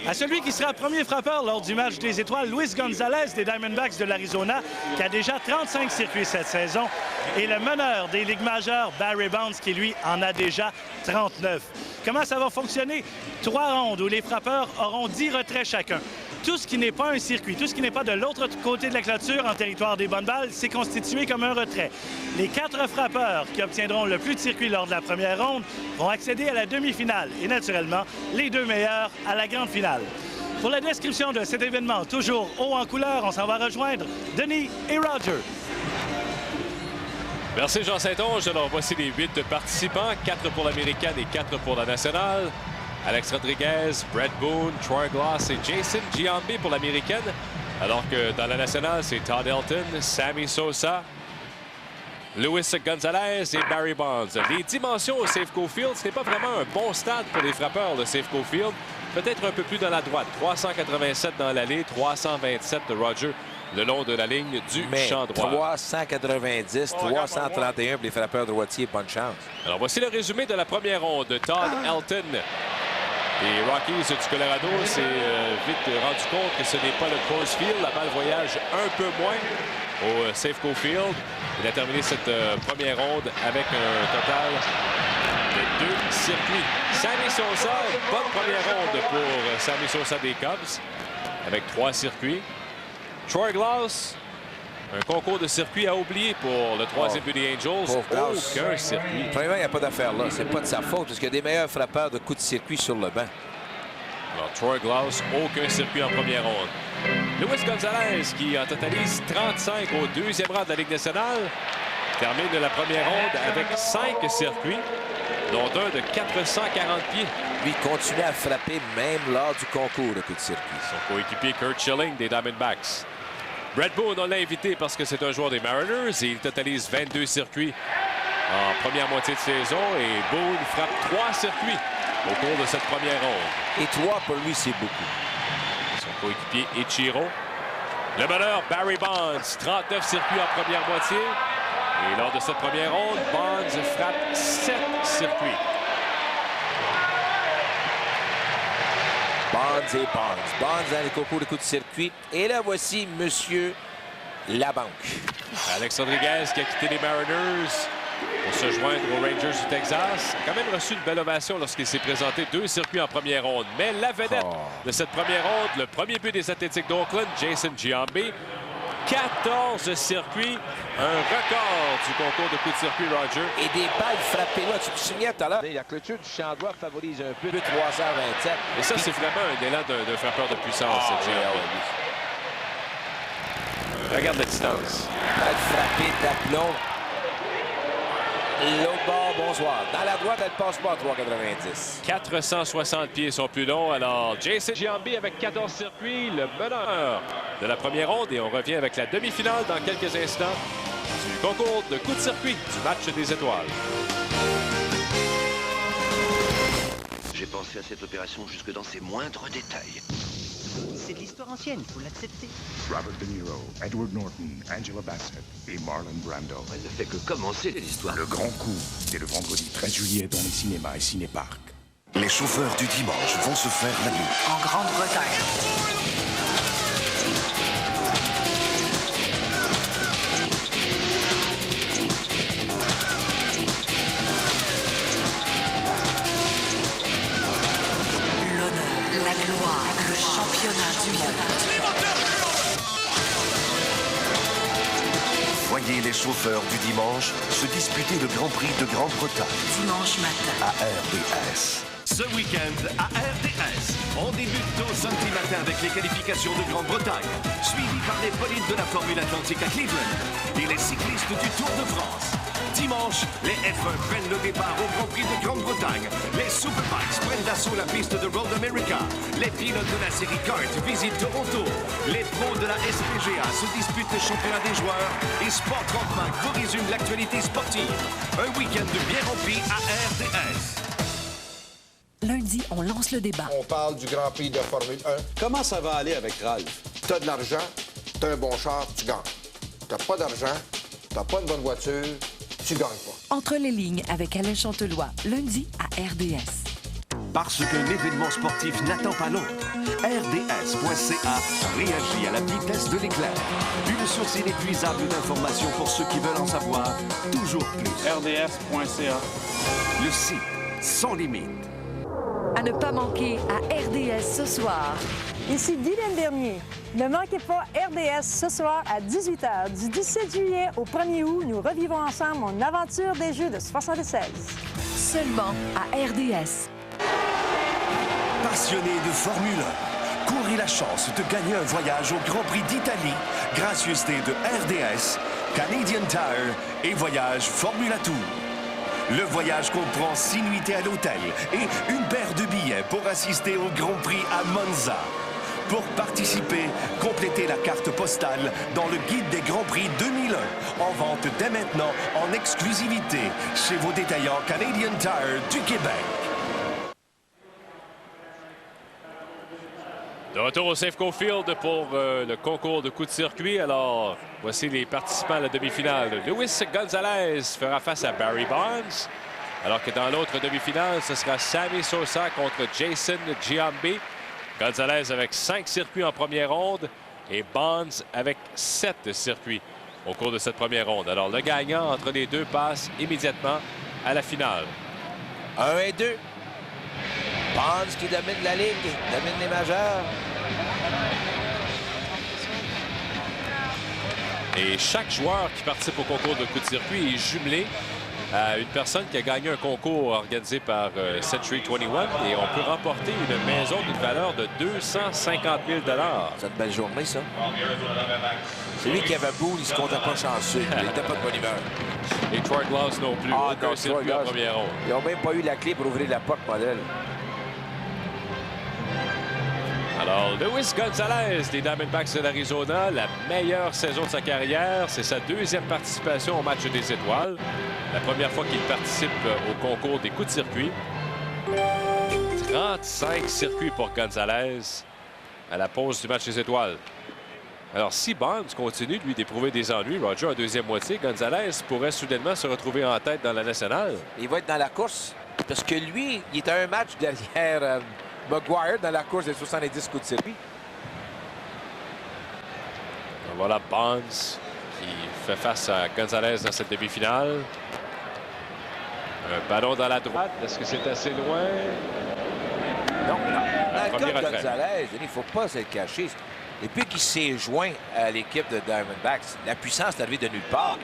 à celui qui sera premier frappeur lors du match des étoiles, Luis Gonzalez des Diamondbacks de l'Arizona, qui a déjà 35 circuits cette saison, et le meneur des Ligues majeures, Barry Bonds, qui lui en a déjà 39. Comment ça va fonctionner? 3 rondes où les frappeurs auront 10 retraits chacun. Tout ce qui n'est pas un circuit, tout ce qui n'est pas de l'autre côté de la clôture en territoire des bonnes balles, c'est constitué comme un retrait. Les 4 frappeurs qui obtiendront le plus de circuits lors de la première ronde vont accéder à la demi-finale et, naturellement, les 2 meilleurs à la grande finale. Pour la description de cet événement, toujours haut en couleur, on s'en va rejoindre Denis et Roger. Merci Jean Saint-Onge. Alors voici les 8 participants, 4 pour l'américaine et 4 pour la nationale. Alex Rodriguez, Brett Boone, Troy Glaus et Jason Giambi pour l'américaine. Alors que dans la nationale, c'est Todd Helton, Sammy Sosa, Luis Gonzalez et Barry Bonds. Les dimensions au Safeco Field, ce n'est pas vraiment un bon stade pour les frappeurs, le Safeco Field. Peut-être un peu plus dans la droite. 387 dans l'allée, 327 de Roger le long de la ligne du champ droit. 390, 331 pour les frappeurs droitiers. Bonne chance. Alors voici le résumé de la première ronde. Todd Helton. Les Rockies du Colorado s'est vite rendu compte que ce n'est pas le Coors Field. La balle voyage un peu moins au Safeco Field. Il a terminé cette première ronde avec un total de 2 circuits. Sammy Sosa, bonne première ronde pour Sammy Sosa des Cubs avec 3 circuits. Troy Glaus, un concours de circuits à oublier pour le 3e but des Angels. Aucun circuit. Premièrement, il n'y a pas d'affaire là. C'est pas de sa faute parce qu'il y a des meilleurs frappeurs de coups de circuit sur le banc. Alors, Troy Glaus, aucun circuit en première ronde. Luis Gonzalez, qui en totalise 35 au 2e rang de la Ligue nationale, termine la première ronde avec 5 circuits, dont un de 440 pieds. Lui continue à frapper même lors du concours de coups de circuit. Son coéquipier Kurt Schilling des Diamondbacks. Brett Boone, on l'a invité parce que c'est un joueur des Mariners et il totalise 22 circuits en première moitié de saison. Et Boone frappe 3 circuits au cours de cette première ronde. Et 3 pour lui, c'est beaucoup. Son coéquipier Ichiro. Le meneur Barry Bonds, 39 circuits en première moitié. Et lors de cette première ronde, Bonds frappe 7 circuits. Bonds et Bonds. Bonds dans les concours de coups de circuit. Et là, voici Monsieur la banque. Alex Rodriguez qui a quitté les Mariners pour se joindre aux Rangers du Texas. A quand même reçu une belle ovation lorsqu'il s'est présenté 2 circuits en première ronde. Mais la vedette de cette première ronde, le premier but des Athletics d'Oakland, Jason Giambi. 14 circuits, un record du concours de coups de circuit, Roger. Et des balles frappées là, tu te souviens tout à l'heure. La clôture du champ droit favorise un peu. 327. Et ça, c'est vraiment un élan d'un frappeur de puissance, Giambi. Regarde la distance. Balle frappée d'aplomb. L'autre bord, bonsoir. Dans la droite, elle passe pas à 3,90. 460 pieds sont plus longs. Alors, Jason Giambi avec 14 circuits, le meneur de la première ronde. Et on revient avec la demi-finale dans quelques instants du concours de coups de circuit du match des étoiles. J'ai pensé à cette opération jusque dans ses moindres détails. C'est de l'histoire ancienne, il faut l'accepter. Robert De Niro, Edward Norton, Angela Bassett et Marlon Brando. Elle ne fait que commencer l'histoire. Le grand coup, c'est le vendredi 13 juillet dans les cinémas et cinéparcs. Les chauffeurs du dimanche vont se faire la nuit. En Grande-Bretagne. L'honneur, la gloire, le championnat du monde. Voyez les chauffeurs du dimanche se disputer le Grand Prix de Grande-Bretagne. Dimanche matin. À RDS. Ce week-end, à RDS, on débute tôt samedi matin avec les qualifications de Grande-Bretagne, suivies par les bolides de la Formule Atlantique à Cleveland et les cyclistes du Tour de France. Dimanche, les F1 prennent le départ au Grand Prix de Grande-Bretagne. Les Superbikes prennent d'assaut la piste de Road America. Les pilotes de la série Kart visitent Toronto. Les pros de la SPGA se disputent le championnat des joueurs. Et Sport 35 vous résume l'actualité sportive. Un week-end bien rempli à RDS. Lundi, on lance le débat. On parle du Grand Prix de Formule 1. Comment ça va aller avec Ralph? T'as de l'argent, t'as un bon char, tu gagnes. T'as pas d'argent, t'as pas une bonne voiture, tu gagnes pas. Entre les lignes avec Alain Chantelois, lundi à RDS. Parce qu'un événement sportif n'attend pas l'autre, RDS.ca réagit à la vitesse de l'éclair. Une source inépuisable d'informations pour ceux qui veulent en savoir toujours plus. RDS.ca. Le site sans limite. À ne pas manquer à RDS ce soir. Ici Guylaine Bernier. Ne manquez pas RDS ce soir à 18h. Du 17 juillet au 1er août, nous revivons ensemble mon aventure des Jeux de 76. Seulement à RDS. Passionné de Formule 1, courez la chance de gagner un voyage au Grand Prix d'Italie, gracieuseté de RDS, Canadian Tire et Voyage Formula Tour. Le voyage comprend 6 nuitées à l'hôtel et une paire de billets pour assister au Grand Prix à Monza. Pour participer, complétez la carte postale dans le Guide des Grands Prix 2001, en vente dès maintenant en exclusivité chez vos détaillants Canadian Tire du Québec. De retour au Safeco Field pour le concours de coups de circuit. Alors, voici les participants à la demi-finale. Luis Gonzalez fera face à Barry Bonds. Alors que dans l'autre demi-finale, ce sera Sammy Sosa contre Jason Giambi. Gonzalez avec 5 circuits en première ronde et Bonds avec 7 circuits au cours de cette première ronde. Alors, le gagnant entre les deux passe immédiatement à la finale. 1 et 2. Bonds qui domine la Ligue, domine les majeurs. Et chaque joueur qui participe au concours de coups de circuit est jumelé à une personne qui a gagné un concours organisé par Century 21 et on peut remporter une maison d'une valeur de 250 000 $. C'est une belle journée, ça. Celui qui avait Boone, il se comptait pas chanceux. Il n'était pas de bonne humeur. Et Troy Glass non plus. Ah, aucun circuit en première ronde. Ils n'ont même pas eu la clé pour ouvrir la porte modèle. Alors, Luis Gonzalez des Diamondbacks de l'Arizona, la meilleure saison de sa carrière. C'est sa deuxième participation au match des étoiles. La première fois qu'il participe au concours des coups de circuit. 35 circuits pour Gonzalez à la pause du match des étoiles. Alors, si Bonds continue, lui, d'éprouver des ennuis, Roger, en deuxième moitié, Gonzalez pourrait soudainement se retrouver en tête dans la nationale. Il va être dans la course parce que lui, il est à un match derrière McGuire dans la course des 70 coups de circuit. Voilà Bonds qui fait face à Gonzalez dans cette demi-finale. Un ballon dans la droite. Est-ce que c'est assez loin? Non, non. Dans le cas de retrait. Gonzalez, il ne faut pas se le cacher. Depuis qu'il s'est joint à l'équipe de Diamondbacks, la puissance est arrivée de nulle part.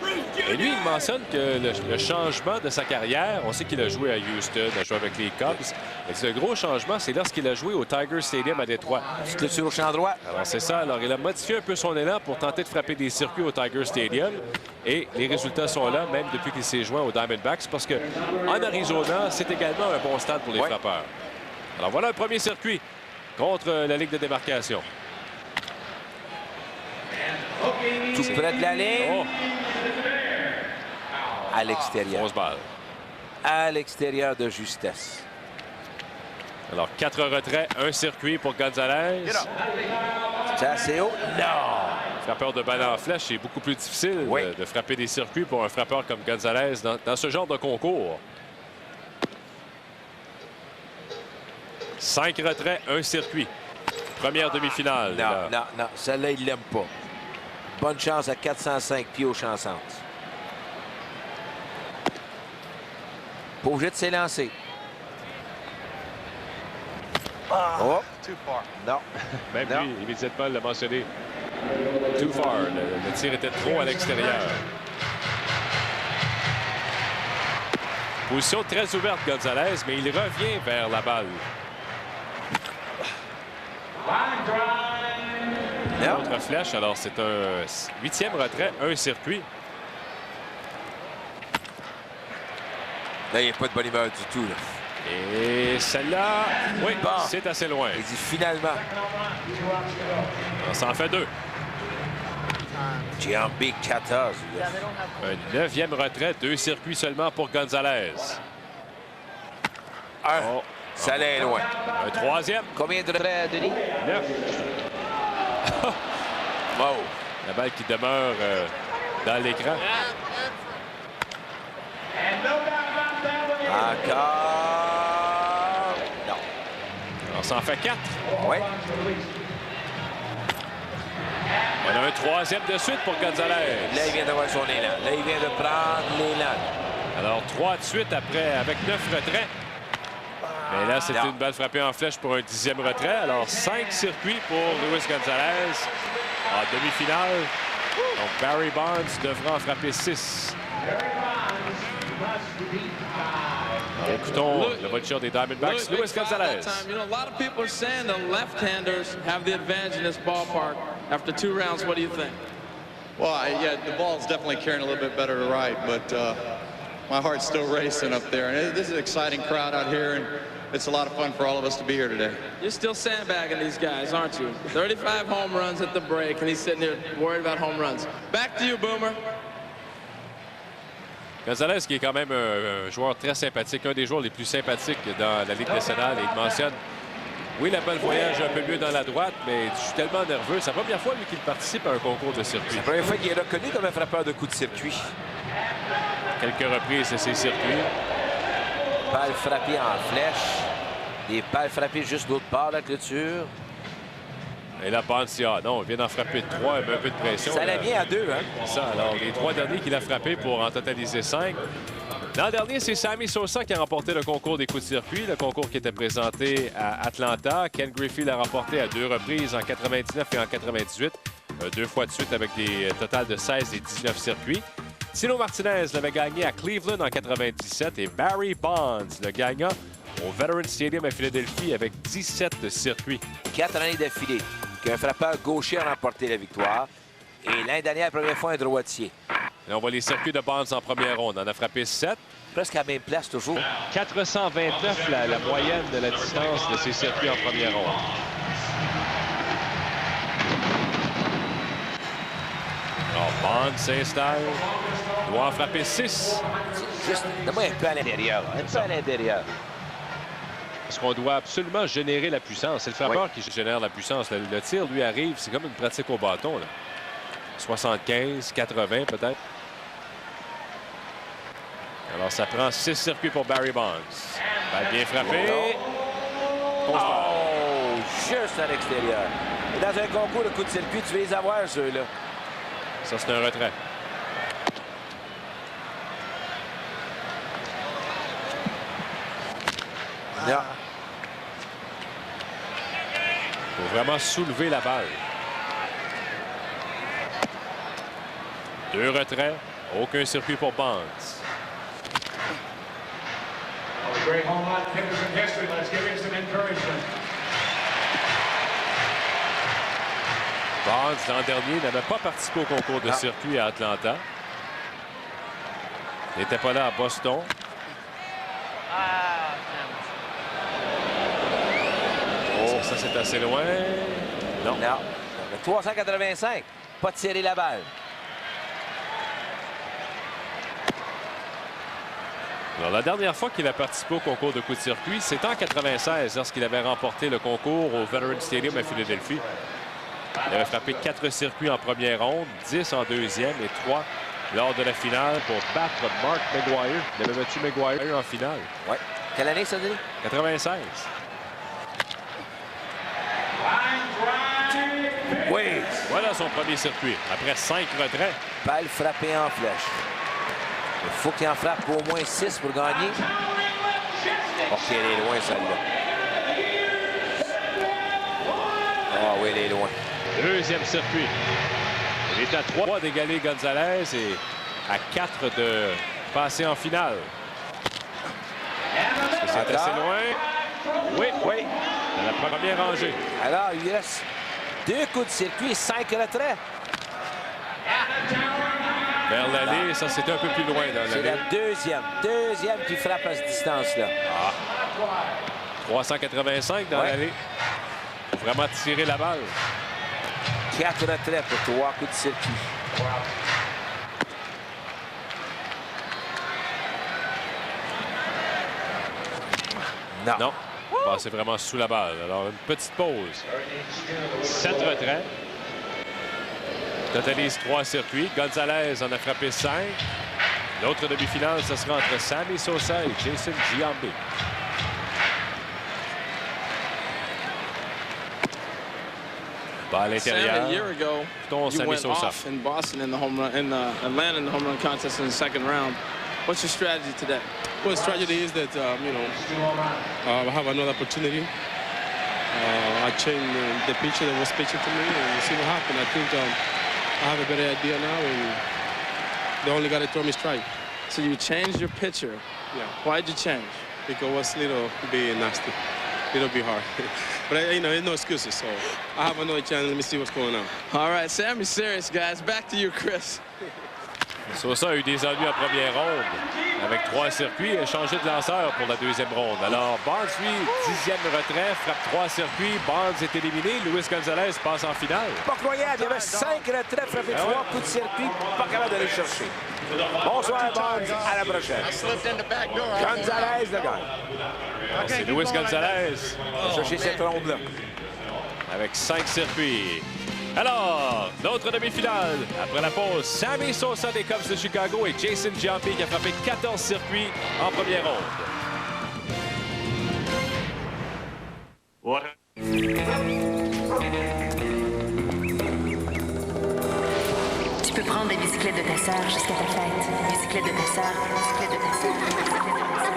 Et lui, il mentionne que le changement de sa carrière, on sait qu'il a joué à Houston, il a joué avec les Cubs. Et le gros changement, c'est lorsqu'il a joué au Tiger Stadium à Détroit. Clôture au champ droit. Alors, c'est ça. Alors, il a modifié un peu son élan pour tenter de frapper des circuits au Tiger Stadium. Et les résultats sont là, même depuis qu'il s'est joint aux Diamondbacks, parce qu'en Arizona, c'est également un bon stade pour les frappeurs. Alors, voilà un premier circuit contre la Ligue de démarcation. Tout près de la ligne. Oh. À l'extérieur. 11 balles. À l'extérieur de justesse. Alors, 4 retraits, un circuit pour Gonzalez. C'est assez haut? Non! Frappeur de balle en flèche, c'est beaucoup plus difficile de frapper des circuits pour un frappeur comme Gonzalez dans ce genre de concours. 5 retraits, un circuit. Première demi-finale. Non, non, non. Celle-là, il l'aime pas. Bonne chance à 405 pieds au champ centre. Pas obligé de s'élancer. Oh! Non. Même non. lui, immédiatement, l'a mentionné. Too far. Le tir était trop à l'extérieur. Position très ouverte, Gonzalez, mais il revient vers la balle. Autre flèche, alors c'est un 8e retrait, un circuit. Là, il n'y a pas de bonne humeur du tout. Là. Et celle-là, oui, bon. C'est assez loin. Il dit finalement. On s'en fait 2. Giambi 14. Là. Un 9e retrait, 2 circuits seulement pour Gonzalez. Oh. Ça allait loin. Un 3e. Combien de retraits, Denis? 9. Wow. La balle qui demeure dans l'écran. Encore. Non. ça en fait 4. Oui. On a un troisième de suite pour Gonzalez. Là, il vient d'avoir son élan. Là, il vient de prendre l'élan. Alors, 3 de suite après, avec 9 retraits. Mais là, c'était une balle frappée en flèche pour un 10e retrait. Alors, 5 circuits pour Luis Gonzalez en demi-finale. Donc, Barry Bonds devra en frapper 6. Alors, écoutons le voiture des Diamondbacks, Luis Gonzalez. You know, a lot of people are saying the left-handers have the advantage in this ballpark after 2 rounds. What do you think? Well, yeah, the ball's definitely carrying a little bit better to right, but my heart's still racing up there. And this is an exciting crowd out here, and it's a lot of fun for all of us to be here today. You're still sandbagging these guys, aren't you? 35 home runs at the break, and he's sitting there worried about home runs. Back to you, Boomer. Gonzalez, qui est quand même un joueur très sympathique, un des joueurs les plus sympathiques dans la Ligue nationale. Et il mentionne, oui, la balle voyage un peu mieux dans la droite, mais je suis tellement nerveux. C'est la première fois, lui, qu'il participe à un concours de circuit. C'est la première fois qu'il est reconnu comme un frappeur de coups de circuit. Quelques reprises de ses circuits. Balle frappée en flèche. Des balles frappées juste de l'autre part de la clôture. Et là, Bonds, non, il vient d'en frapper 3, il met un peu de pression. Ça allait bien à 2, hein? C'est ça. Alors, les 3 derniers qu'il a frappés pour en totaliser 5. L'an dernier, c'est Sammy Sosa qui a remporté le concours des coups de circuit, le concours qui était présenté à Atlanta. Ken Griffey l'a remporté à 2 reprises, en 99 et en 98, 2 fois de suite avec des totals de 16 et 19 circuits. Tino Martinez l'avait gagné à Cleveland en 97 et Barry Bonds le gagna au Veterans Stadium à Philadelphie avec 17 circuits. 4 années d'affilée qu'un frappeur gaucher a remporté la victoire. Et l'année dernière, la première fois, un droitier. Et on voit les circuits de Bonds en première ronde. On en a frappé 7. Presque à la même place, toujours. 429, la moyenne de la distance de ces circuits en première ronde. Alors, Bonds s'installe. Doit en frapper 6. Juste, donne-moi un peu à l'intérieur. Un peu à l'intérieur. Parce qu'on doit absolument générer la puissance. C'est le frappeur qui génère la puissance. Le tir, lui, arrive. C'est comme une pratique au bâton, là. 75, 80 peut-être. Alors, ça prend 6 circuits pour Barry Bonds. Balle bien frappée. Oh, juste à l'extérieur. Et dans un concours de coups de circuit, tu veux les avoir, ceux-là. Ça, c'est un retrait. Non. Il faut vraiment soulever la balle. 2 retraits. Aucun circuit pour Bonds. Bonds, l'an dernier, n'avait pas participé au concours de circuit à Atlanta. Il n'était pas là à Boston. Oh, ça, c'est assez loin. Non. Non. 385. Pas tirer la balle. Alors, la dernière fois qu'il a participé au concours de coups de circuit, c'était en 96, lorsqu'il avait remporté le concours au Veterans Stadium à Philadelphie. Il avait frappé 4 circuits en première ronde, 10 en deuxième et 3 lors de la finale pour battre Mark McGwire. Il avait battu McGwire en finale. Oui. Quelle année, ça, Denis? 96. Oui. Voilà son premier circuit. Après 5 retraits. Balle frappée en flèche. Il faut qu'il en frappe au moins 6 pour gagner. OK, elle est loin, celle-là. Ah oui, elle est loin. Deuxième circuit. Il est à 3 d'égaler Gonzalez et à 4 de passer en finale. Est-ce que c'est assez loin? Oui, oui. Dans la première rangée. Alors, il reste 2 coups de circuit et 5 retraits. Vers l'allée, ça, c'est un peu plus loin dans C'est l'allée. la deuxième qui frappe à cette distance-là. 385 dans l'allée. Il faut vraiment tirer la balle. 4 retraits pour 3 coups de circuit. Non. Non. Passez vraiment sous la balle. Alors, une petite pause. 7 retraits. Totalise 3 circuits. Gonzalez en a frappé 5. L'autre demi-finale, ce sera entre Sammy Sosa et Jason Giambi. Bah, à l'intérieur. Sam, a year ago, you went off in Boston in the home run, in Atlanta in the home run contest in the second round. What's your strategy today? Well, the strategy is that, I have another opportunity. I changed the pitcher that was pitching to me, and we'll see what happens. I think I have a better idea now, and they only got to throw me strike. So you changed your pitcher. Yeah. Why'd you change? Because it was a little bit nasty, a little bit hard. But, there's no excuses, so I have another chance. Let me see what's going on. All right, Sam, you're serious, guys. Back to you, Chris. Sosa a eu des ennuis en première ronde. Avec 3 circuits, il a changé de lanceur pour la deuxième ronde. Alors, Barnes, lui, 10e retrait, frappe 3 circuits. Barnes est éliminé. Luis Gonzalez passe en finale. Pas croyable, il y avait 5 retraits, frappé 3 coups de circuit, pas capable d'aller chercher. Bonsoir, Barnes. À la prochaine. Gonzalez le gagne. C'est Luis Gonzalez. Chercher cette ronde-là. Avec 5 circuits. Alors, notre demi-finale. Après la pause, Sammy Sosa des Cubs de Chicago et Jason Giambi qui a frappé 14 circuits en première ronde. Tu peux prendre des bicyclettes de ta sœur jusqu'à ta fête. Bicyclette de ta sœur, bicyclette de ta sœur, bicyclette de ta sœur.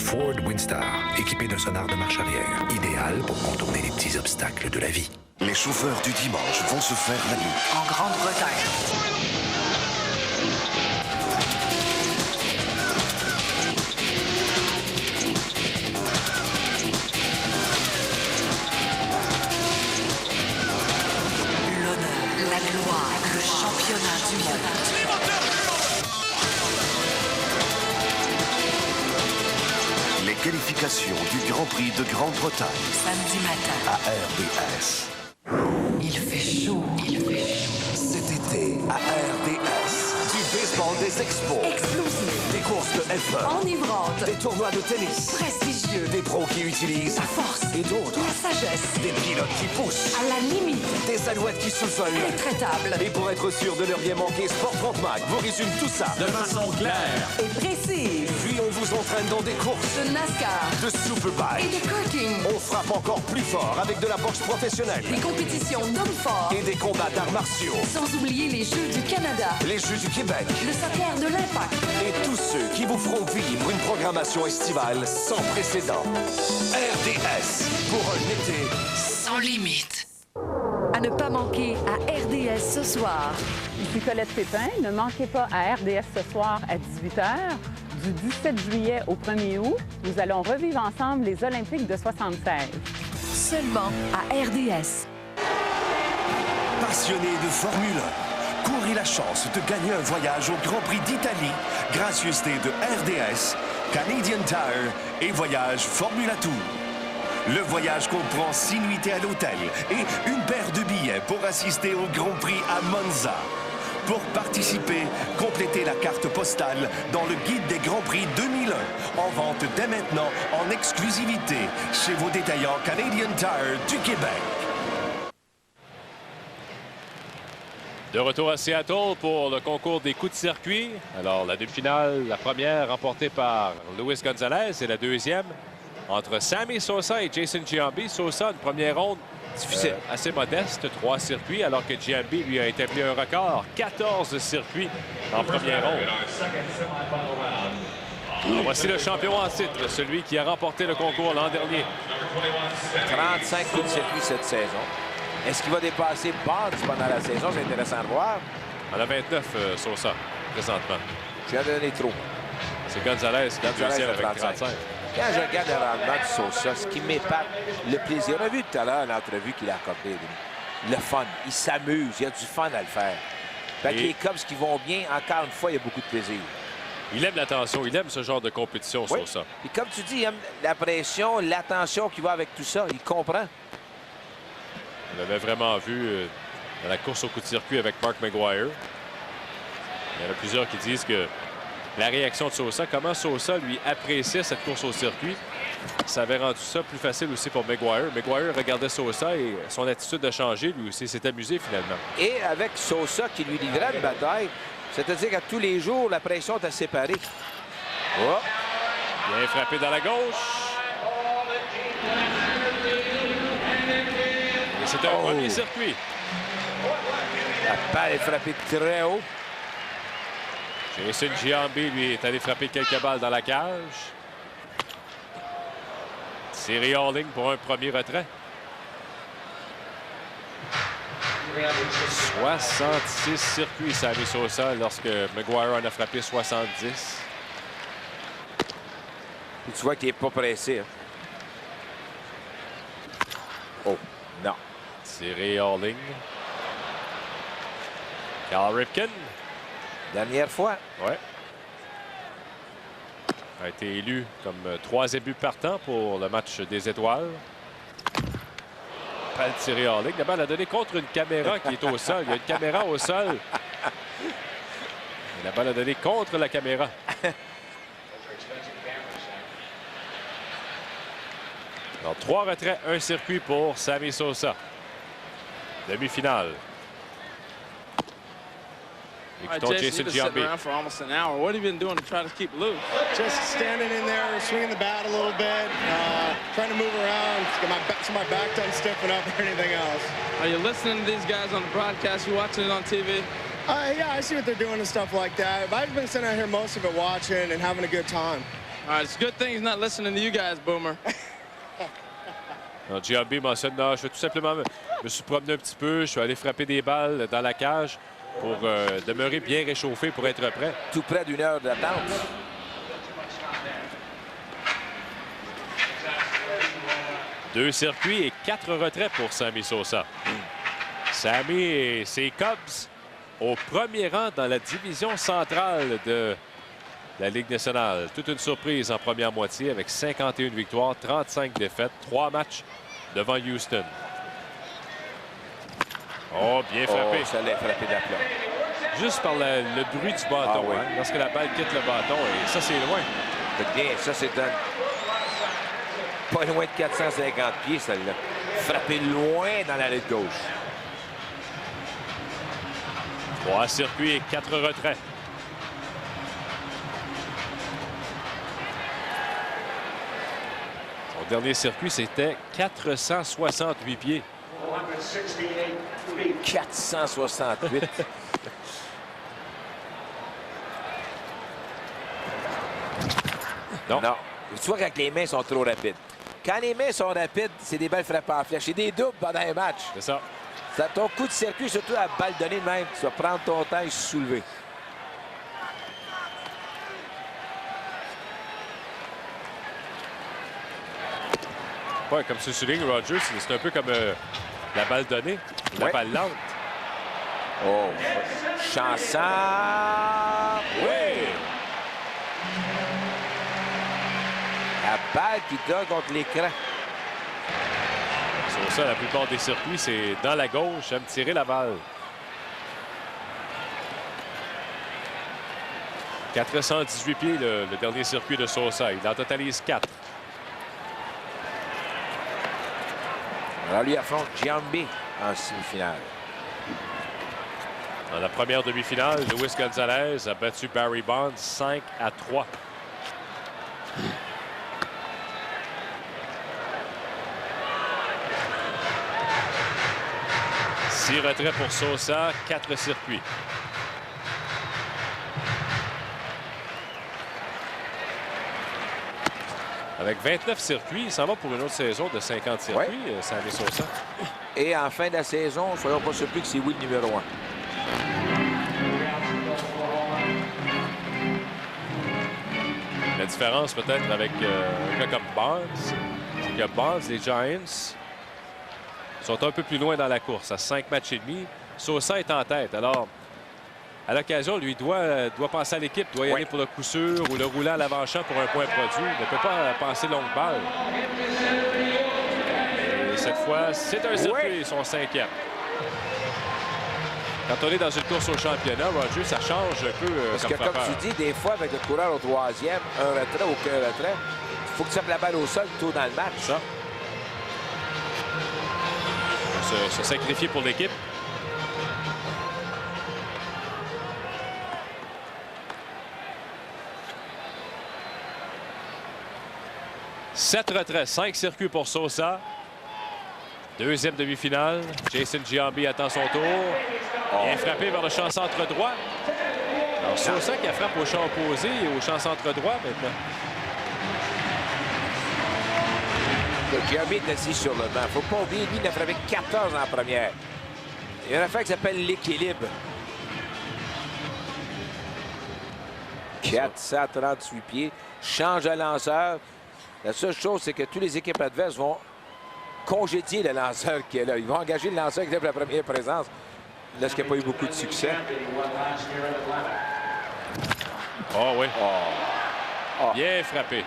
Ford Windstar, équipé de sonar de marche arrière, idéal pour contourner les petits obstacles de la vie. Les chauffeurs du dimanche vont se faire la nuit. En Grande-Bretagne. L'honneur, la gloire, le championnat du monde. Les qualifications du Grand Prix de Grande-Bretagne. Samedi matin. À RDS. Il fait chaud. Il fait chaud. Cet été, à RDS. Du baseball des expos. Explosif. Des courses de F1. Enivrante. Des tournois de tennis. Prestigieux. Des pros qui utilisent La force. et d'autres. La sagesse. Des pilotes qui poussent. À la limite. Des alouettes qui sous-volent. Intraitable. Et pour être sûr de ne rien manquer, Sport 30 Mag vous résume tout ça De façon claire. Et précise. Puis on vous entraîne dans des courses De NASCAR. de Superbike. Et de karting. On frappe encore plus fort avec de la boxe professionnelle. Des compétitions d'hommes forts. Et des combats d'arts martiaux. Sans oublier les Jeux du Canada. Les Jeux du Québec. Le soccer de l'Impact. Et tous ceux qui vous feront vivre une programmation estivale sans précédent. RDS pour un été sans limite. À ne pas manquer à RDS ce soir. Ici Colette Pépin. Ne manquez pas à RDS ce soir à 18h. Du 17 juillet au 1er août, nous allons revivre ensemble les Olympiques de 76. Seulement à RDS. passionné de Formule 1. Courez la chance de gagner un voyage au Grand Prix d'Italie, gracieuseté de RDS, Canadian Tire et Voyage Formula Tour. Le voyage comprend 6 nuitées à l'hôtel et une paire de billets pour assister au Grand Prix à Monza. Pour participer, complétez la carte postale dans le guide des Grands Prix 2001, en vente dès maintenant en exclusivité chez vos détaillants Canadian Tire du Québec. De retour à Seattle pour le concours des coups de circuit. Alors, la demi-finale, la première remportée par Luis Gonzalez et la deuxième entre Sammy Sosa et Jason Giambi. Sosa, une première ronde difficile, assez modeste, 3 circuits, alors que Giambi, lui, a établi un record, 14 circuits en première ronde. Alors, voici le champion en titre, celui qui a remporté le concours l'an dernier. 35 coups de circuit cette saison. Est-ce qu'il va dépasser Bonds pendant la saison? C'est intéressant de voir. On a 29, Sosa, présentement. Je viens de donner trop. C'est Gonzalez qui est deuxième avec 35. Quand je regarde le rendement de Sosa, ce qui m'épate, le plaisir. On a vu tout à l'heure l'entrevue qu'il a accordée. Le fun. Il s'amuse. Il y a du fun à le faire. Fait que les Cubs qui vont bien, encore une fois, il y a beaucoup de plaisir. Il aime l'attention. Il aime ce genre de compétition, oui. Sosa. Et comme tu dis, il aime la pression, l'attention qui va avec tout ça. Il comprend. On l'avait vraiment vu dans la course au coup de circuit avec Mark McGwire. Il y en a plusieurs qui disent que la réaction de Sosa. Comment Sosa, lui, appréciait cette course au circuit. Ça avait rendu ça plus facile aussi pour McGuire. McGuire regardait Sosa et son attitude a changé. Lui aussi s'est amusé finalement. Et avec Sosa qui lui livrait une bataille, c'est-à-dire qu'à tous les jours, la pression t'a séparé. Oh. Bien frappé dans la gauche. Et c'est un premier circuit. La balle est frappée très haut. Jason Giambi, lui, est allé frapper quelques balles dans la cage. Thierry Hawling pour un premier retrait. 66 circuits, Sammy Sosa, lorsque McGuire en a frappé 70. Puis tu vois qu'il n'est pas pressé. Hein. Oh, non. Thierry Hawling. Cal Ripken. Dernière fois. Ouais. A été élu comme 3e but partant pour le match des étoiles. Pas le Thierry Hawling. La balle a donné contre une caméra qui est au sol. Il y a une caméra au sol. Et la balle a donné contre la caméra. Donc, 3 retraits, 1 circuit pour Sammy Sosa. Demi-finale. All right, Jason, you've been sitting around for almost an hour. What have you been doing to try to keep loose? Just standing in there, swinging the bat a little bit, trying to move around, get my back done stiffen up or anything else. Are you listening to these guys on the broadcast? You watching it on TV? Yeah, I see what they're doing and stuff like that. I've been sitting out here most of it watching and having a good time. All right, it's a good thing he's not listening to you guys, Boomer. Giambi mentionne, non, je vais tout simplement me suis promené un petit peu, je suis allé frapper des balles dans la cage pour demeurer bien réchauffé pour être prêt. Tout près d'une heure d'attente. Deux circuits et 4 retraits pour Sammy Sosa. Sammy et ses Cubs au premier rang dans la division centrale de la Ligue nationale. Toute une surprise en première moitié avec 51 victoires, 35 défaites, 3 matchs devant Houston. Oh, bien frappé. Oh, ça l'a frappé d'aplomb. Juste par le bruit du bâton. Oui. Hein, lorsque la balle quitte le bâton, et ça, c'est loin. Bien, ça, c'est pas loin de 450 pieds, celle-là. Frappé loin dans la ligne gauche. 3 circuits et 4 retraits. Son dernier circuit, c'était 468 pieds. 468. Non. Tu vois quand les mains sont trop rapides. Quand les mains sont rapides, c'est des balles frappées en flèche. C'est des doubles pendant un match. C'est ça. Ton coup de circuit, surtout à la balle donnée de même, tu vas prendre ton temps et se soulever. Ouais, comme ce souligne Rogers, c'est un peu comme la balle donnée, la balle lente. Oh, Chanson! Oui! La balle qui donne contre l'écran. Sur ça, la plupart des circuits, c'est dans la gauche, j'aime tirer la balle. 418 pieds, le dernier circuit de Sosa. Il en totalise 4. Alors, lui affronte Giambi en semi-finale. Dans la première demi-finale, Luis Gonzalez a battu Barry Bonds 5-3. 6 retraits pour Sosa, 4 circuits. Avec 29 circuits, il s'en va pour une autre saison de 50 circuits, Sammy Sosa. Et en fin de la saison, soyons pas surpris que c'est oui le numéro 1. La différence peut-être avec un gars comme Bonds, c'est que Bonds, les Giants, sont un peu plus loin dans la course, à 5 matchs et demi. Sosa est en tête. Alors, à l'occasion, lui doit penser à l'équipe, doit y aller pour le coup sûr ou le roulant à l'avant-champ pour un point produit. Il ne peut pas passer longue balle. Et cette fois, c'est un circuit, son 5e. Quand on est dans une course au championnat, Roger, ça change un peu Parce que, comme tu dis, des fois, avec le coureur au troisième, un retrait ou qu'un retrait, il faut que tu aies la balle au sol tôt dans le match. Ça. Se sacrifier pour l'équipe. Sept retraits, 5 circuits pour Sosa. Deuxième demi-finale. Jason Giambi attend son tour. Bien frappé vers le champ centre droit. Alors Sosa qui a frappé au champ opposé et au champ centre droit maintenant. Giambi est assis sur le banc. Faut pas oublier, lui, il a frappé 14 en première. Il y a une affaire qui s'appelle l'équilibre. 438 pieds. Change de lanceur. La seule chose, c'est que toutes les équipes adverses vont congédier le lanceur qui est là. Ils vont engager le lanceur qui est la première présence. Lorsqu'il n'y a pas eu beaucoup de succès. Oh oui. Oh. Bien frappé.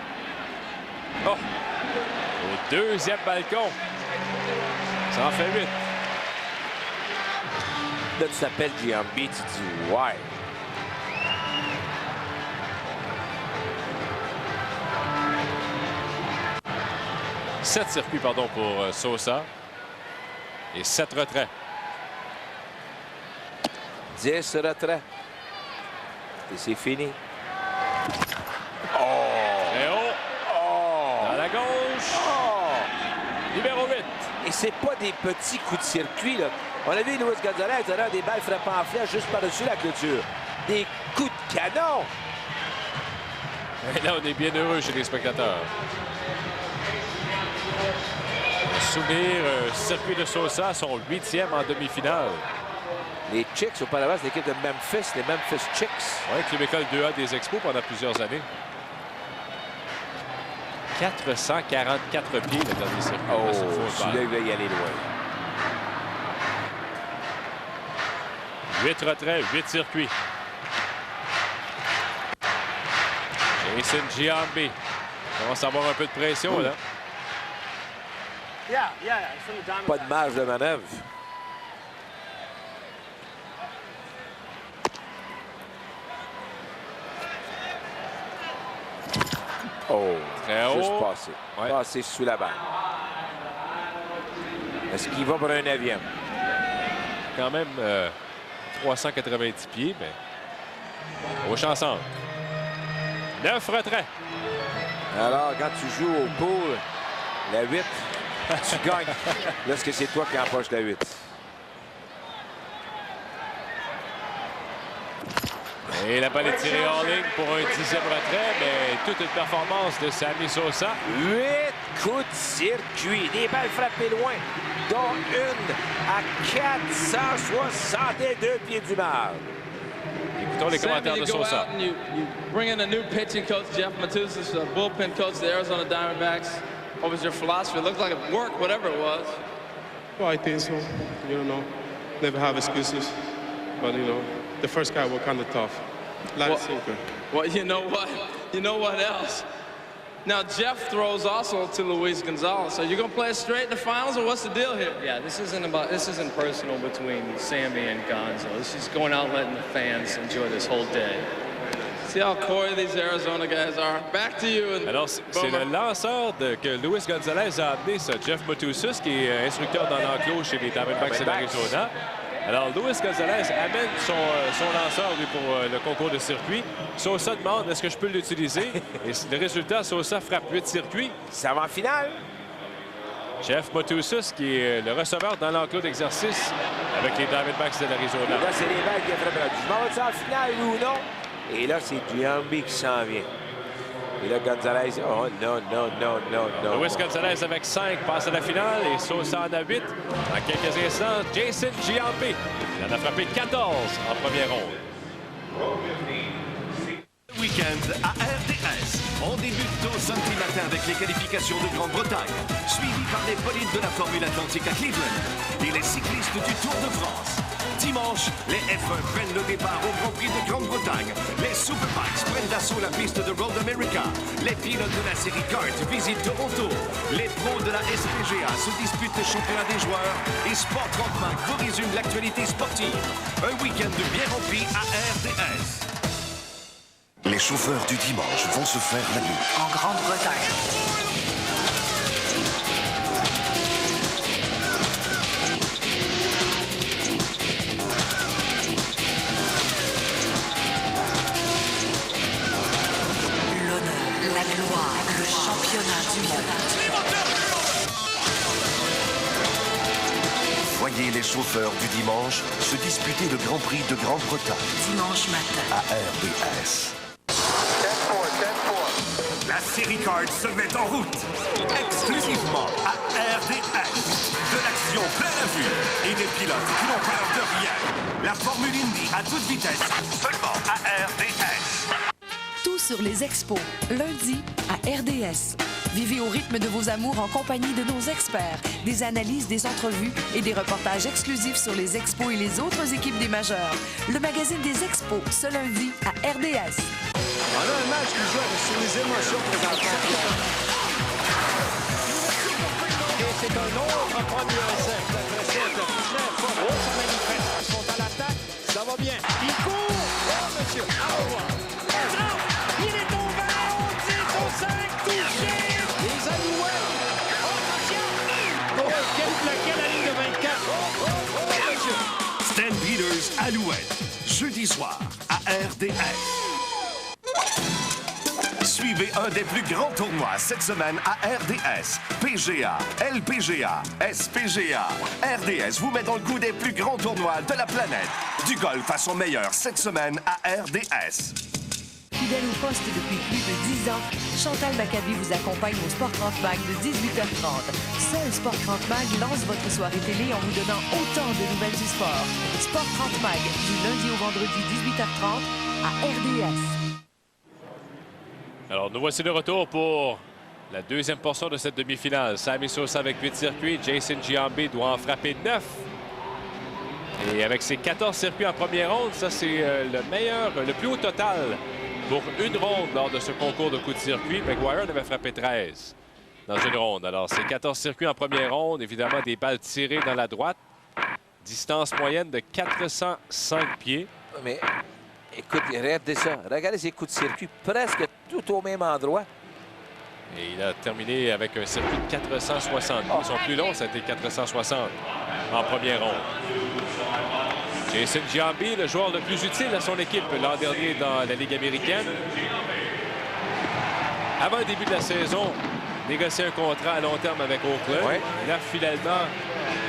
Oh. Au deuxième balcon. Ça en fait 8. Là, tu t'appelles Giambi, tu dis ouais. Sept circuits, pardon, pour Sosa. Et 7 retraits. 10 retraits. Et c'est fini. Oh! Très haut. Oh! Dans la gauche. Oh! Numéro 8. Et c'est pas des petits coups de circuit, là. On a vu Luis Gonzalez alors des balles frappant en flèche juste par-dessus la clôture. Des coups de canon! Et là, on est bien heureux chez les spectateurs. Souvenir, circuit de Sosa, son 8e en demi-finale. Les Chicks, auparavant, c'est l'équipe de Memphis, les Memphis Chicks. Oui, Club École 2A des Expos pendant plusieurs années. 444 pieds, le dernier circuit. Oh, celui-là, il va y aller loin. 8 retraits, 8 circuits. Jason Giambi. On commence à avoir un peu de pression, là. Pas de marge de manœuvre. Oh, très haut. Juste passé. Ouais. Passé sous la balle. Est-ce qu'il va pour un 9e? Quand même 390 pieds, mais au champ centre. 9 retraits. Alors, quand tu joues au pool, la 8, tu gagnes. Lorsque c'est toi qui empoches la 8. Et la balle est tirée en ligne pour un 10e retrait, mais toute une performance de Sammy Sosa. 8 coups de circuit. Des balles frappées loin, dont une à 462 pieds du marge. Écoutons les commentaires de Sosa. You bring in a new pitching coach, Jeff Matusas, a bullpen coach, the Arizona Diamondbacks. What was your philosophy? It looked like it worked, whatever it was. Well, I think so. You know, never have excuses. But, you know, the first guy was kind of tough. Light sinker. Well, you know what? You know what else? Now, Jeff throws also to Luis Gonzalez. So you're going to play it straight in the finals, or what's the deal here? Yeah, this isn't personal between Sammy and Gonzo. This is going out and letting the fans enjoy this whole day. See how coy these Arizona guys are. Back to you. Alors, c'est le lanceur que Luis Gonzalez a amené, ça, Jeff Matusas, qui est instructeur dans l'enclos chez les Diamondbacks de l'Arizona. Alors, Luis Gonzalez amène son lanceur, lui, pour le concours de circuit. Sosa demande, est-ce que je peux l'utiliser? Et le résultat, Sosa frappe 8 circuits. Ça va en finale. Jeff Matusas, qui est le receveur dans l'enclos d'exercice avec les Diamondbacks de l'Arizona. Là, c'est les balles qui ont frappé. Je m'en vais en finale, oui ou non? Et là, c'est Giambi qui s'en vient. Et là, Gonzalez, oh non, non, non, non, non. Luis Gonzalez avec 5 passe à la finale et Sosa en a 8. Dans quelques instants, Jason Giambi. Il en a frappé 14 en première ronde. Week-end à RDS. On débute au samedi matin avec les qualifications de Grande-Bretagne, suivi par les bolides de la Formule Atlantique à Cleveland et les cyclistes du Tour de France. Dimanche, les F1 prennent le départ au Grand Prix de Grande-Bretagne. Les Superbikes prennent d'assaut la piste de Road America. Les pilotes de la série Kart visitent Toronto. Les pros de la SPGA se disputent le championnat des joueurs. Et Sport 35 vous résume l'actualité sportive. Un week-end bien rempli à RDS. Les chauffeurs du dimanche vont se faire la nuit. En Grande-Bretagne. La gloire, le championnat du monde. Voyez les chauffeurs du dimanche se disputer le Grand Prix de Grande-Bretagne. Dimanche matin. À RDS. La série Kart se met en route. Exclusivement à RDS. De l'action plein la vue et des pilotes qui n'ont peur de rien. La Formule Indy à toute vitesse, seulement à RDS. Tout sur les expos, lundi à RDS. Vivez au rythme de vos amours en compagnie de nos experts. Des analyses, des entrevues et des reportages exclusifs sur les expos et les autres équipes des majeurs. Le magazine des expos, ce lundi à RDS. On a un match qui joue sur les émotions présentement. Et c'est un autre premier essai. Après ça, le plein fois. Oh, ça manifeste. Ils sont à l'attaque. Ça va bien. Il court. Oh, monsieur. Au revoir. Il est tombé. On tire au 5. Touché. Les Alouettes. Oh, attention. Oh, quel plaquet la ligne de 24. Oh, monsieur. Stampeders Alouettes. Jeudi soir à RDS. Suivez un des plus grands tournois cette semaine à RDS. PGA, LPGA, SPGA. RDS vous met dans le goût des plus grands tournois de la planète. Du golf à son meilleur cette semaine à RDS. Fidèle au poste depuis plus de 10 ans, Chantal Maccabi vous accompagne au Sport 30 Mag de 18h30. Seul Sport 30 Mag lance votre soirée télé en vous donnant autant de nouvelles du sport. Sport 30 Mag, du lundi au vendredi 18h30 à RDS. Alors, nous voici de retour pour la deuxième portion de cette demi-finale. Sammy Sosa avec 8 circuits. Jason Giambi doit en frapper 9. Et avec ses 14 circuits en première ronde, ça, c'est le plus haut total pour une ronde lors de ce concours de coups de circuit. McGuire en avait frappé 13 dans une ronde. Alors, c'est 14 circuits en première ronde. Évidemment, des balles tirées dans la droite. Distance moyenne de 405 pieds. Mais... écoute, regardez ça. Regardez ces coups de circuit presque tout au même endroit. Et il a terminé avec un circuit de 460. Ils sont plus longs, c'était 460 en première ronde. Jason Giambi, le joueur le plus utile à son équipe l'an dernier dans la Ligue américaine. Avant le début de la saison, négocier un contrat à long terme avec Oakland. Ouais. Et là, finalement,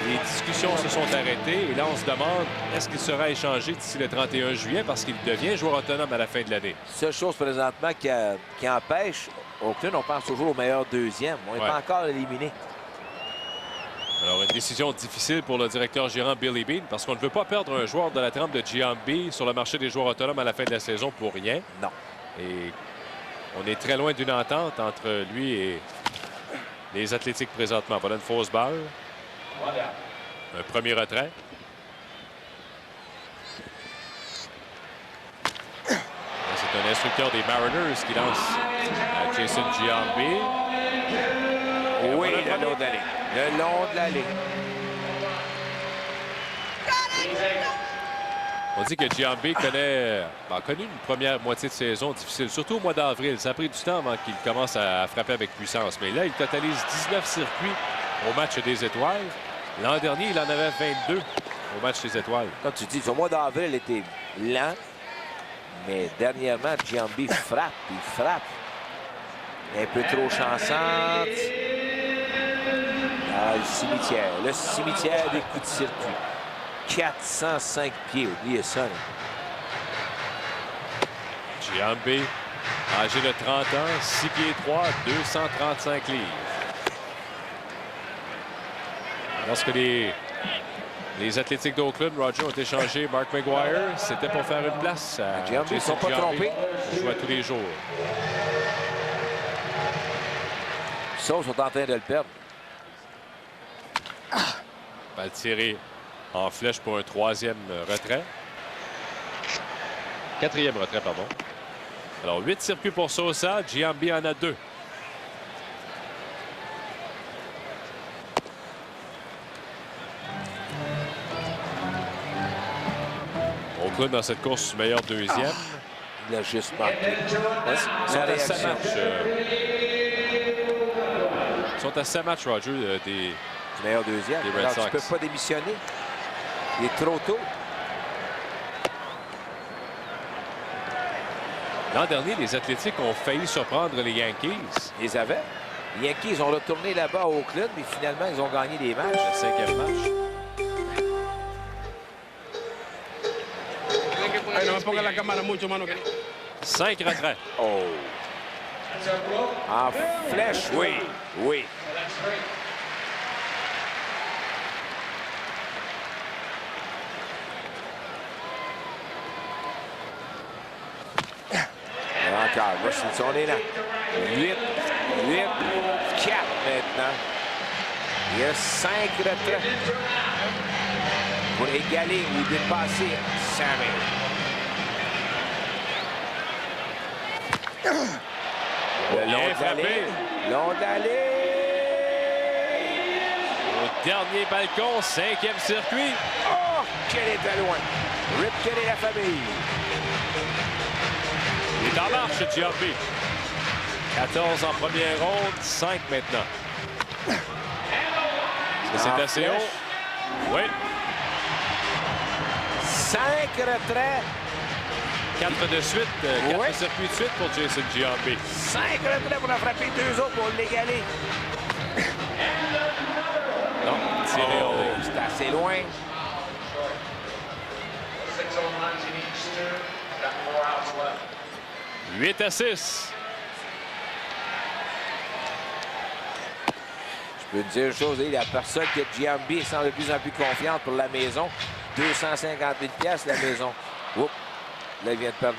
les discussions se sont arrêtées. Et là, on se demande, est-ce qu'il sera échangé d'ici le 31 juillet parce qu'il devient joueur autonome à la fin de l'année? Seule chose présentement qui empêche Oakland, on pense toujours au meilleur deuxième. On n'est pas encore éliminé. Alors, une décision difficile pour le directeur gérant Billy Beane parce qu'on ne veut pas perdre un joueur de la trempe de Giambi sur le marché des joueurs autonomes à la fin de la saison pour rien. Non. Et on est très loin d'une entente entre lui et les Athlétiques présentement. Voilà une fausse balle. Un premier retrait. C'est un instructeur des Mariners qui lance à Jason Giambi. Oui, le long de la ligne. Le long de la ligne. On dit que Giambi a connu une première moitié de saison difficile, surtout au mois d'avril. Ça a pris du temps avant qu'il commence à frapper avec puissance. Mais là, il totalise 19 circuits au match des Étoiles. L'an dernier, il en avait 22 au match des Étoiles. Comme tu dis, au mois d'avril, il était lent. Mais dernièrement, Giambi frappe, il frappe. Un peu trop chancante. Ah, le cimetière des coups de circuit. 405 pieds, oubliez ça. Là. Giambi, âgé de 30 ans, 6 pieds 3, 235 livres. Lorsque les Athlétiques d'Oakland, Roger, ont échangé Mark McGuire, c'était pour faire une place à Giambi. Ils ne sont pas trompés. Il joue à tous les jours. Ils sont en train de le perdre. Balle tirée En flèche pour un troisième retrait. Quatrième retrait, pardon. Alors, 8 circuits pour Sosa. Giambi en a 2. Oakland dans cette course, meilleur deuxième. Il a juste manqué. Ils sont à 7 matchs. Ils sont à 7 matchs, Roger, des meilleur deuxième. Des Red Alors, Sox. tu peux pas démissionner. Il est trop tôt. L'an dernier, les Athletics ont failli surprendre les Yankees. Ils les avaient. Les Yankees ont retourné là-bas à Oakland, mais finalement, ils ont gagné des matchs. Le 5e match. Ay, no me ponga la cámara mucho, mano. 5 retraits. Oh. En flèche, oui. Oui. Encore, on est là. 8, 4 maintenant. Il y a 5 retraits pour égaler ou dépasser Sammy. Le long d'allée. Long d'allée. Au dernier balcon, 5e circuit. Oh, quel était loin. Rip Kelly et la famille. Il est en marche, Giambi. 14 en première ronde, 5 maintenant. Est-ce que c'est assez haut? Oui. 5 retraits. 4 de suite, 4 circuits de suite pour Jason Giambi. 5 retraits pour en frapper 2 autres pour l'égaler. Non, tiré oh, c'est assez loin. « 8-6. Je peux te dire une chose, la personne qui a Giambi semble de plus en plus confiante pour la maison. 250 000 $ la maison. Oups. Là, il vient de perdre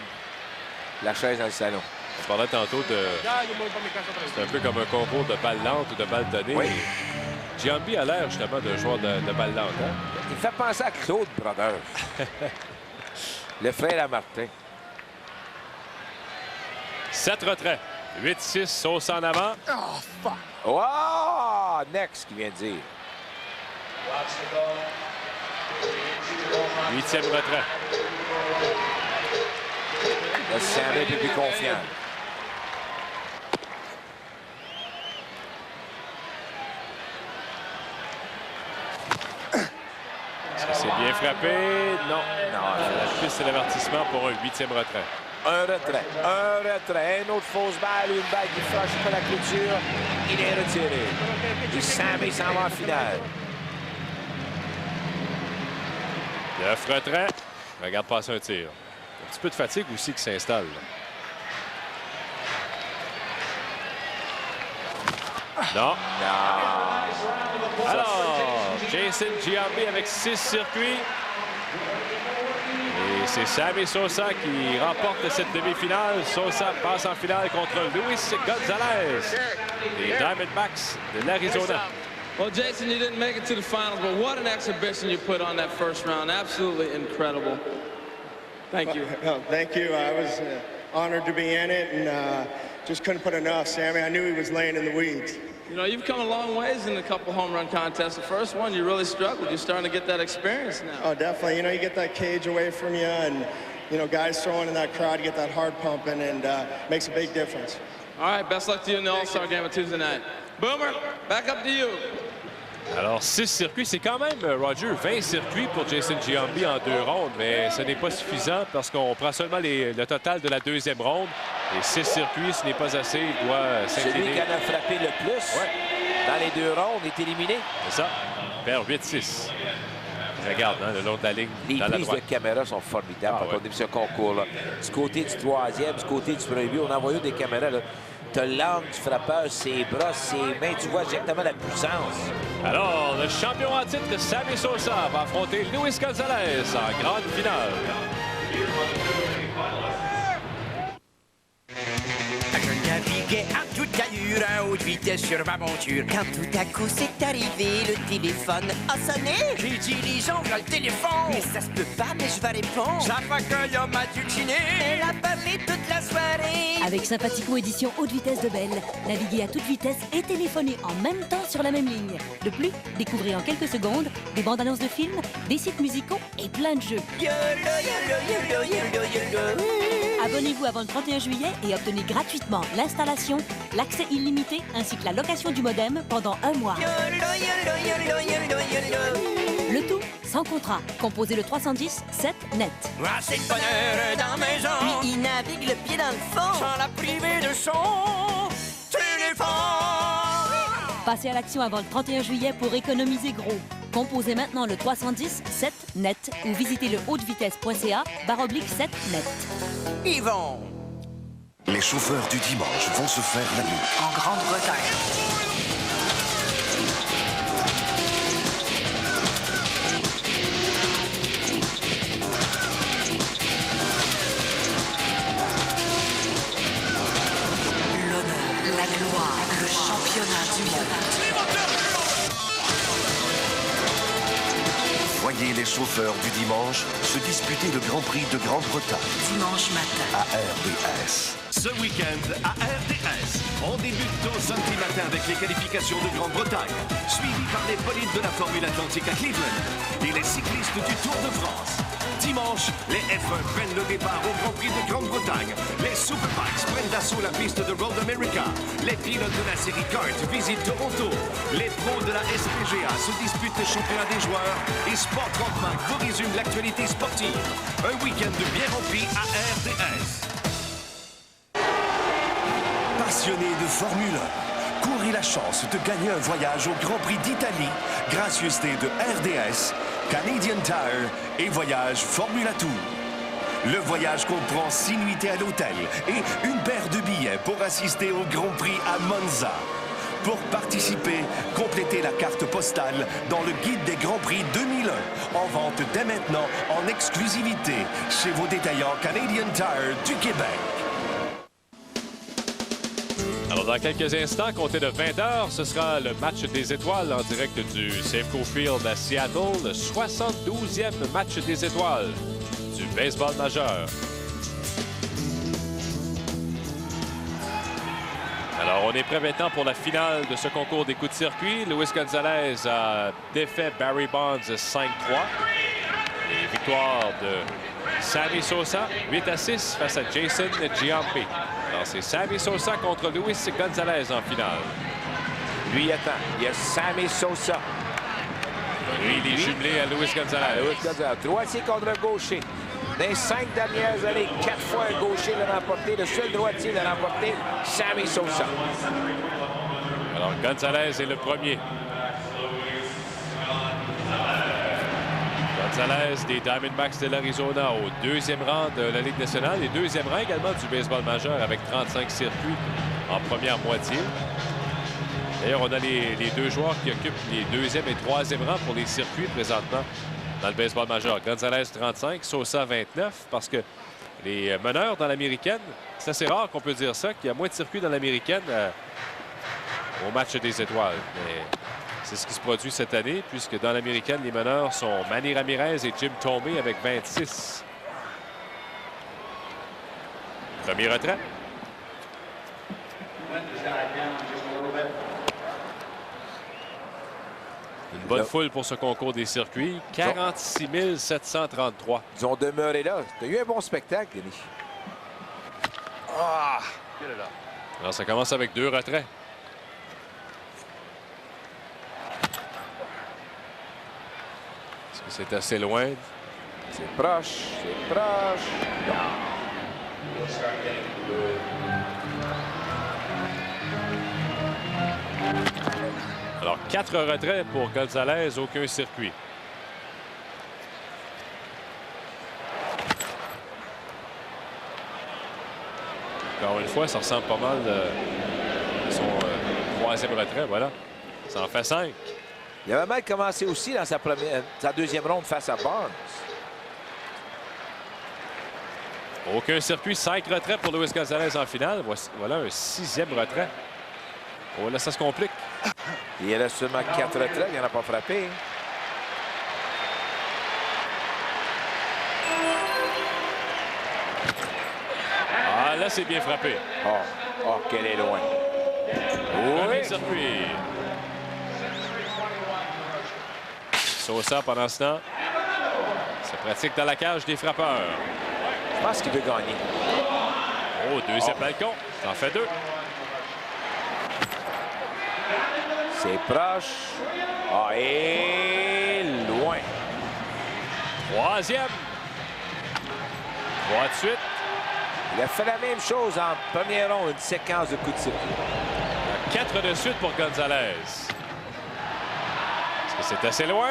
la chaise dans le salon. On parlait tantôt de... C'est un peu comme un concours de balles lentes ou de balles données. Oui. Giambi a l'air justement d'un joueur de balles lentes. Hein? Il fait penser à Claude Brodeur. Le frère à Martin. 7 retraits. 8-6, Sosa en avant. Oh, fuck. Oh, next, qui vient de dire. 8e retrait. Là, Sammy est plus confiant. Est-ce que c'est bien frappé? Non. La piste, c'est l'avertissement pour un 8e retrait. Un retrait, une autre fausse balle ou une balle qui franchit pas la clôture. Il est retiré. Et Sammy s'en va en finale. 9 retraits. Regarde passer un tir. Un petit peu de fatigue aussi qui s'installe. Non. Alors, Jason Giambi avec 6 circuits. Et c'est Sammy Sosa qui remporte cette demi-finale. Sosa passe en finale contre Luis Gonzalez des Diamondbacks de l'Arizona. Well, Jason, you didn't make it to the finals, but what an exhibition you put on that first round. Absolutely incredible. Thank you. Well, thank you. I was honored to be in it and just couldn't put enough, Sammy. I knew he was laying in the weeds. You know, you've come a long ways in a couple home run contests. The first one, you really struggled. You're starting to get that experience now. Oh, definitely. You know, you get that cage away from you and, you know, guys throwing in that crowd, you get that heart pumping, and makes a big difference. All right, best luck to you in the All-Star game on Tuesday night. Boomer, back up to you. Alors, 6 circuits, c'est quand même, Roger, 20 circuits pour Jason Giambi en 2 rondes, mais ce n'est pas suffisant parce qu'on prend seulement le total de la 2e ronde. Et 6 circuits, ce n'est pas assez, il doit s'incliner. Celui qui en a frappé le plus dans les 2 rondes est éliminé. C'est ça, perd 8-6. Regarde, hein, le long de la ligne, les dans la droite. prises de caméra sont formidables quand on débute ce concours-là. Du côté du 3e, du côté du premier but, on envoie des caméras. Tu as l'angle du frappeur, ses bras, ses mains, tu vois directement la puissance. Alors, le champion en titre, Sammy Sosa, va affronter Luis Gonzalez en grande finale. À Gabi, gai à toute allure, à haute vitesse sur ma monture. Quand tout à coup c'est arrivé, le téléphone a sonné. J'ai dit les gens veulent le téléphone. Mais ça se peut pas, mais je vais répondre. Ça fait que l'homme m'a dulciné. Elle a parlé toute la soirée. Avec Sympathico édition haute vitesse de Bell, naviguez à toute vitesse et téléphonez en même temps sur la même ligne. De plus, découvrez en quelques secondes des bandes annonces de films, des sites musicaux et plein de jeux. Abonnez-vous avant le 31 juillet et obtenez gratuitement l'installation, l'accès illimité ainsi que la location du modem pendant 1 mois. Le tout sans contrat. Composez le 310 7 net. C'est le bonheur dans la maison. Puis il navigue le pied dans le fond. Sans la priver de son téléphone. Passez à l'action avant le 31 juillet pour économiser gros. Composez maintenant le 310 7 net ou visitez le hautevitesse.ca/7 net. Yvon. Les chauffeurs du dimanche vont se faire la nuit. En Grande-Bretagne. L'honneur, la gloire, le championnat du monde. Voyez les chauffeurs du dimanche se disputer le Grand Prix de Grande-Bretagne. Dimanche matin. À RDS. Ce week-end, à RDS, on débute au samedi matin avec les qualifications de Grande-Bretagne, suivies par les bolides de la Formule Atlantique à Cleveland et les cyclistes du Tour de France. Dimanche, les F1 prennent le départ au Grand Prix de Grande-Bretagne. Les Superbikes prennent d'assaut la piste de Road America. Les pilotes de la série Kart visitent Toronto. Les pros de la SPGA se disputent le championnat des joueurs. Et Sport 35 vous résume l'actualité sportive. Un week-end bien rempli à RDS. Passionné de Formule 1, courez la chance de gagner un voyage au Grand Prix d'Italie, gracieuseté de RDS, Canadian Tire et Voyage Formula Tour. Le voyage comprend 6 nuitées à l'hôtel et une paire de billets pour assister au Grand Prix à Monza. Pour participer, complétez la carte postale dans le guide des Grands Prix 2001, en vente dès maintenant en exclusivité chez vos détaillants Canadian Tire du Québec. Alors, dans quelques instants, compté de 20h, ce sera le match des étoiles en direct du Safeco Field à Seattle, le 72e match des étoiles du baseball majeur. Alors, on est prêt maintenant pour la finale de ce concours des coups de circuit. Luis Gonzalez a défait Barry Bonds 5-3. Et victoire de Sammy Sosa, 8-6 face à Jason Giampi. Alors, c'est Sammy Sosa contre Luis Gonzalez en finale. Lui, attends, il y a Sammy Sosa. Lui, il est jumelé à Luis Gonzalez. Luis Gonzalez. Droitier contre un gaucher. Dans les 5 dernières années, 4 fois un gaucher l'a remporté. Le seul droitier l'a remporté, Sammy Sosa. Alors, Gonzalez est le premier. Gonzalez des Diamondbacks de l'Arizona au 2e rang de la Ligue nationale et 2e rang également du baseball majeur avec 35 circuits en première moitié. D'ailleurs, on a les deux joueurs qui occupent les 2e et 3e rangs pour les circuits présentement dans le baseball majeur. Gonzalez 35, Sosa 29 parce que les meneurs dans l'américaine, c'est assez rare qu'on peut dire ça, qu'il y a moins de circuits dans l'américaine au match des étoiles. Mais c'est ce qui se produit cette année, puisque dans l'américaine, les meneurs sont Manny Ramirez et Jim Thome avec 26. Premier retrait. Une bonne foule pour ce concours des circuits. 46 733. Ils ont demeuré là. Tu as eu un bon spectacle, Denis. Ah! Alors, ça commence avec 2 retraits. Est-ce que c'est assez loin? C'est proche. C'est proche. Alors, 4 retraits pour Gonzalez, aucun circuit. Encore une fois, ça ressemble pas mal à son 3e retrait. Voilà. Ça en fait 5. Il avait mal commencé aussi dans sa deuxième ronde face à Barnes. Aucun circuit, 5 retraits pour Luis Gonzalez en finale. Voilà un 6e retrait. Oh là, ça se complique. Il y a seulement 4 retraits, il n'en a pas frappé. Ah, là, c'est bien frappé. Oh, qu'elle est loin. Oui. Circuit. Sosa, pendant ce temps, se pratique dans la cage des frappeurs. Je pense qu'il veut gagner. Oh, deuxième balcon. Ça en fait 2. C'est proche. Ah, et loin. 3e. 3 de suite. Il a fait la même chose en première ronde, une séquence de coups de circuit. 4 de suite pour Gonzalez. Est-ce que c'est assez loin?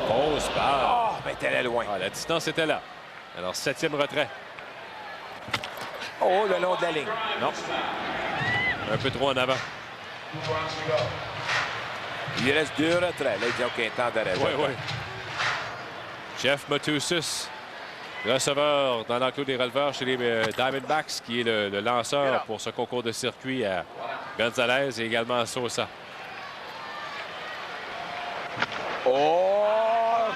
Pause balle. Oh, mais elle est loin. Ah, la distance était là. Alors, 7e retrait. Oh, le long de la ligne. Non. Un peu trop en avant. Il reste 2 retraits. Là, il dit OK, temps d'arrêt. Oui. Jeff Matusis, receveur dans l'enclos des releveurs chez les Diamondbacks, qui est le lanceur pour ce concours de circuit à Gonzalez et également à Sosa. Oh,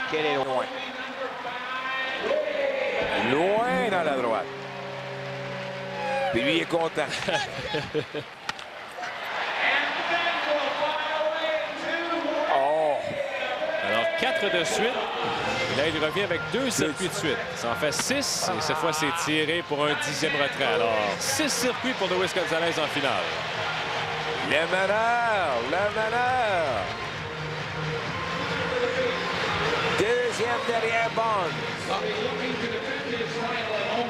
qu'elle est loin. Loin dans la droite. Puis lui, il est content. Oh. Alors, 4 de suite. Et là, il revient avec 2 circuits de suite. Ça en fait 6. Et cette fois, c'est tiré pour un 10e retrait. Alors, 6 circuits pour Luis Gonzalez en finale. Le meneur. Deuxième derrière Bonds.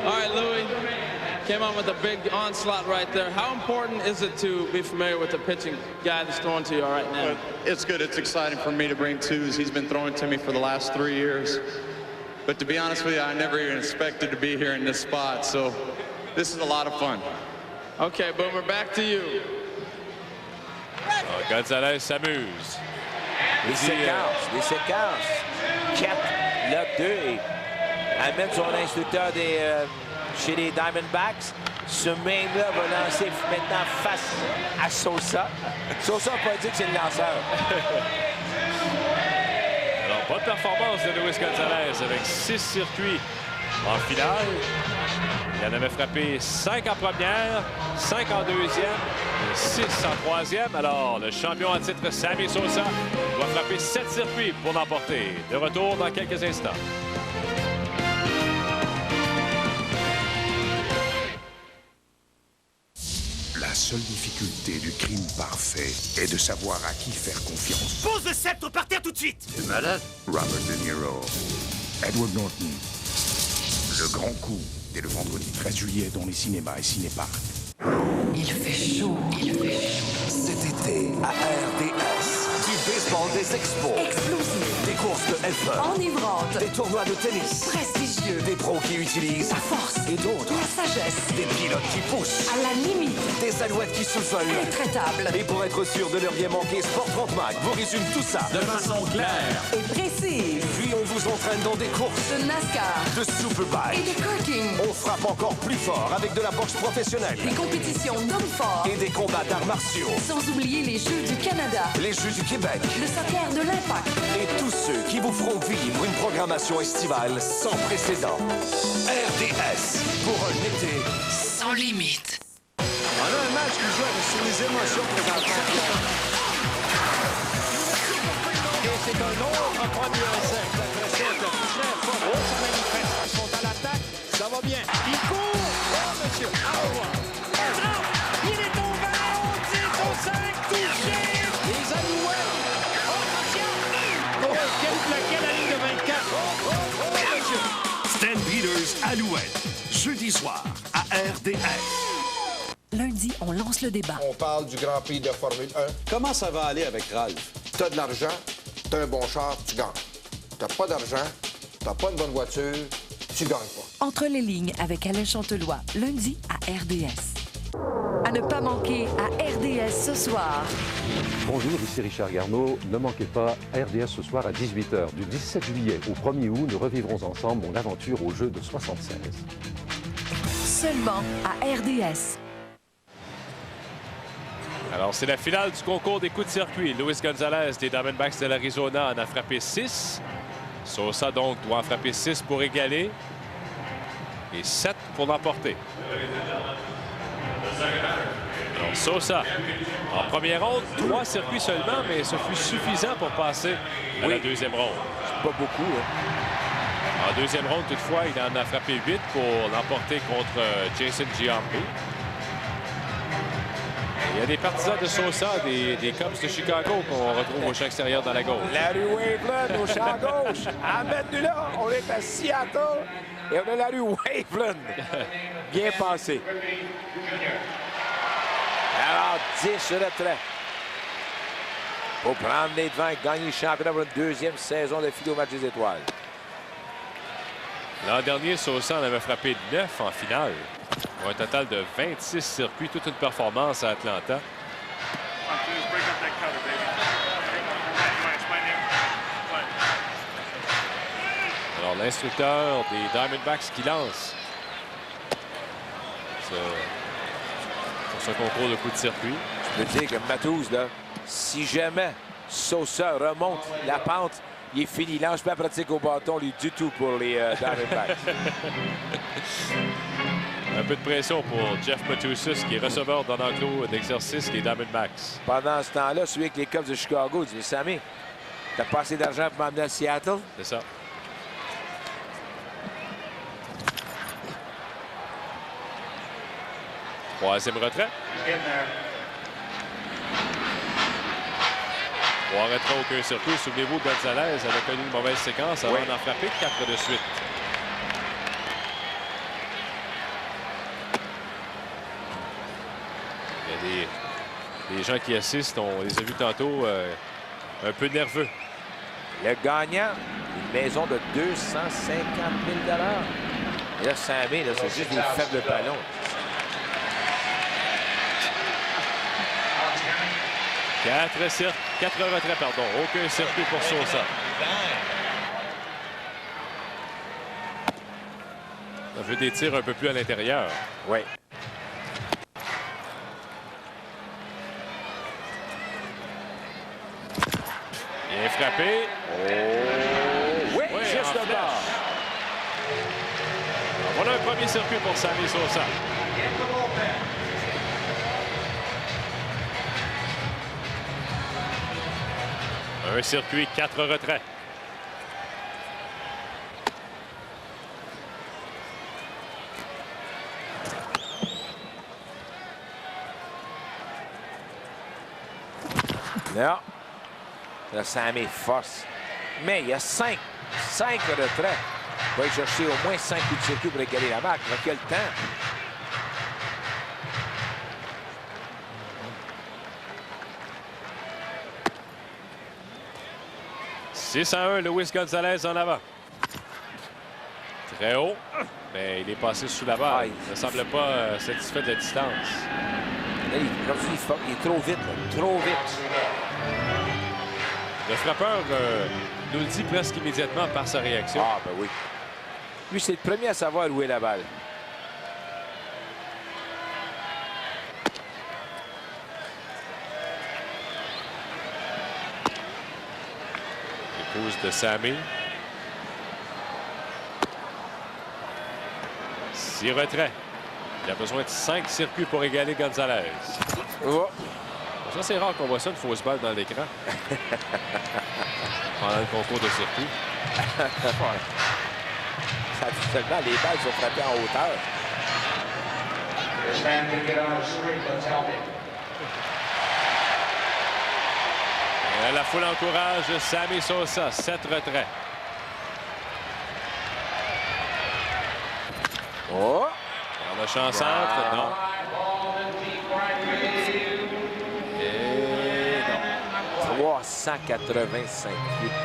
All right, Louis. Came on with a big onslaught right there. How important is it to be familiar with the pitching guy that's throwing to you right now? It's good. It's exciting for me to bring 2s. He's been throwing to me for the last 3 years. But to be honest with you, I never even expected to be here in this spot. So this is a lot of fun. Okay, Boomer, back to you. Alors, Gonzalez s'amuse. Les séquences. 4, là, 2. Et amène son instructeur chez les Diamondbacks. Ce même-là va lancer maintenant face à Sosa. Sosa n'a pas dit que c'est le lanceur. Alors, bonne performance de Luis Gonzalez avec 6 circuits en finale. Il en avait frappé 5 en première, 5 en deuxième, et 6 en troisième. Alors, le champion en titre, Sammy Sosa, doit frapper 7 circuits pour l'emporter. De retour dans quelques instants. La seule difficulté du crime parfait est de savoir à qui faire confiance. Pose le sceptre par terre tout de suite! T'es malade? Robert De Niro, Edward Norton. Le grand coup, dès le vendredi 13 juillet dans les cinémas et cinéparcs. Il fait chaud. Cet été, à RDS, du baseball des expos. Explosif. Des courses de F1. Enivrante. Des tournois de tennis. Prestigieux. Des pros qui utilisent La force. et d'autres. La sagesse. Des pilotes qui poussent. À la limite. Des alouettes qui se veulent. Intraitable. Et pour être sûr de ne rien manquer, Sport 30 Mag vous résume tout ça De façon claire. Et précise. Puis on vous entraîne dans des courses De NASCAR. de Superbike. Et de karting. On frappe encore plus fort avec de la boxe professionnelle. Des compétitions d'hommes forts. Et des combats d'arts martiaux. Sans oublier les Jeux du Canada. Les Jeux du Québec. Le soccer de l'Impact. Et tous ceux qui vous feront vivre une programmation estivale sans précédent. RDS, pour un été sans limite. On a un match qui joue sur les émotions présentement. Et c'est un autre premier essai. Après ça, c'est très fort. Oh, ça manifeste. Ils sont à l'attaque. Ça va bien. Il court. Oh, monsieur. Au revoir. Il est au 20, au 10, au 5. Touché. Les Alouettes. Oh, attention. Oh, quel plaquet à la ligne de 24. Oh, monsieur. Stan Peters, Alouette. Jeudi soir, à RDS. Lundi, on lance le débat. On parle du Grand Prix de Formule 1. Comment ça va aller avec Ralph? T'as de l'argent, t'as un bon char, tu gagnes. T'as pas d'argent, t'as pas une bonne voiture, tu gagnes pas. Entre les lignes avec Alain Chantelois, lundi à RDS. à ne pas manquer à RDS ce soir. Bonjour, ici Richard Garneau. Ne manquez pas RDS ce soir à 18h. Du 17 juillet au 1er août, nous revivrons ensemble mon aventure au jeu de 76. Seulement à RDS. Alors, c'est la finale du concours des coups de circuit. Luis Gonzalez des Diamondbacks de l'Arizona en a frappé 6. Sosa, donc, doit en frapper 6 pour égaler. Et 7 pour l'emporter. Alors, Sosa, en première ronde, 3 circuits seulement, mais ce fut suffisant pour passer à la deuxième ronde. C'est pas beaucoup, hein? En deuxième ronde, toutefois, il en a frappé 8 pour l'emporter contre Jason Giambi. Il y a des partisans de Sosa, des Cubs de Chicago qu'on retrouve au champ extérieur dans la gauche. La rue Waveland au champ gauche. Amène-nous là, on est à Seattle et on a la rue Waveland. Bien passé. Alors, 10 retraits. Pour prendre les devants et gagner le championnat pour une deuxième saison de file au match des étoiles. L'an dernier, Sosa en avait frappé 9 en finale. Pour un total de 26 circuits, toute une performance à Atlanta. Alors, l'instructeur des Diamondbacks qui lance pour ce concours de coups de circuit. Je peux dire que Matthews, là, si jamais Sosa remonte la pente, il est fini. Il lance pas pratique au bâton, lui, du tout pour les Diamondbacks. Un peu de pression pour Jeff Matussis, qui est receveur dans l'enclos d'exercice des Diamondbacks. Pendant ce temps-là, celui avec les Cubs de Chicago dit, Sammy, t'as pas assez d'argent pour m'emmener à Seattle? C'est ça. Troisième retrait. 3 retraits, aucun circuit. Souvenez-vous, Gonzalez avait connu une mauvaise séquence avant d'en frapper 4 de suite. Il y a des gens qui assistent, on les a vus tantôt, un peu nerveux. Le gagnant, une maison de 250 000 $. Et là, 5 000, c'est juste des faibles ballons. Quatre retraits, pardon. Aucun circuit pour Sosa. On veut des tirs un peu plus à l'intérieur. Oui. Bien frappé. Oui, juste de bord. Voilà un premier circuit pour Sammy Sosa. Un circuit, 4 retraits. Là, là, Sammy force. Mais il y a 5 retraits. Il va aller chercher au moins 5 coups de circuit pour égaler la marque. Il a le temps. « 6-1, Luis Gonzalez en avant. Très haut, mais il est passé sous la barre. Il ne semble pas satisfait de la distance. Là, il est trop vite, là. Trop vite. Le frappeur nous le dit presque immédiatement par sa réaction. Ah, ben oui. Lui, c'est le premier à savoir où est la balle. Épouse de Sammy. 6 retraits. Il a besoin de 5 circuits pour égaler Gonzalez. Oh. Ça, c'est rare qu'on voit ça, une fausse balle dans l'écran. Pendant le concours de circuit. Seulement, les balles sont frappées en hauteur. La foule encourage Sammy Sosa, 7 retraits. Oh! On a chance centre, non. Et non. 385 pieds.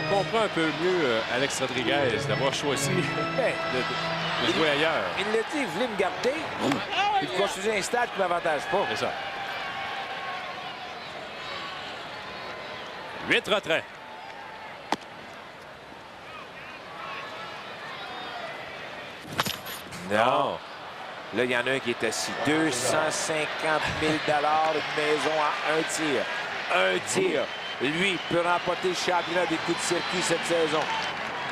comprend un peu mieux Alex Rodriguez d'avoir choisi de jouer ailleurs. Il l'a dit, il voulait me garder. Il construisait un stade qui ne m'avantage pas. C'est ça. 8 retraits. Non. Là, il y en a un qui est assis. 250 000 $, une maison à un tir. Un tir. Lui peut remporter le championnat des coups de circuit cette saison.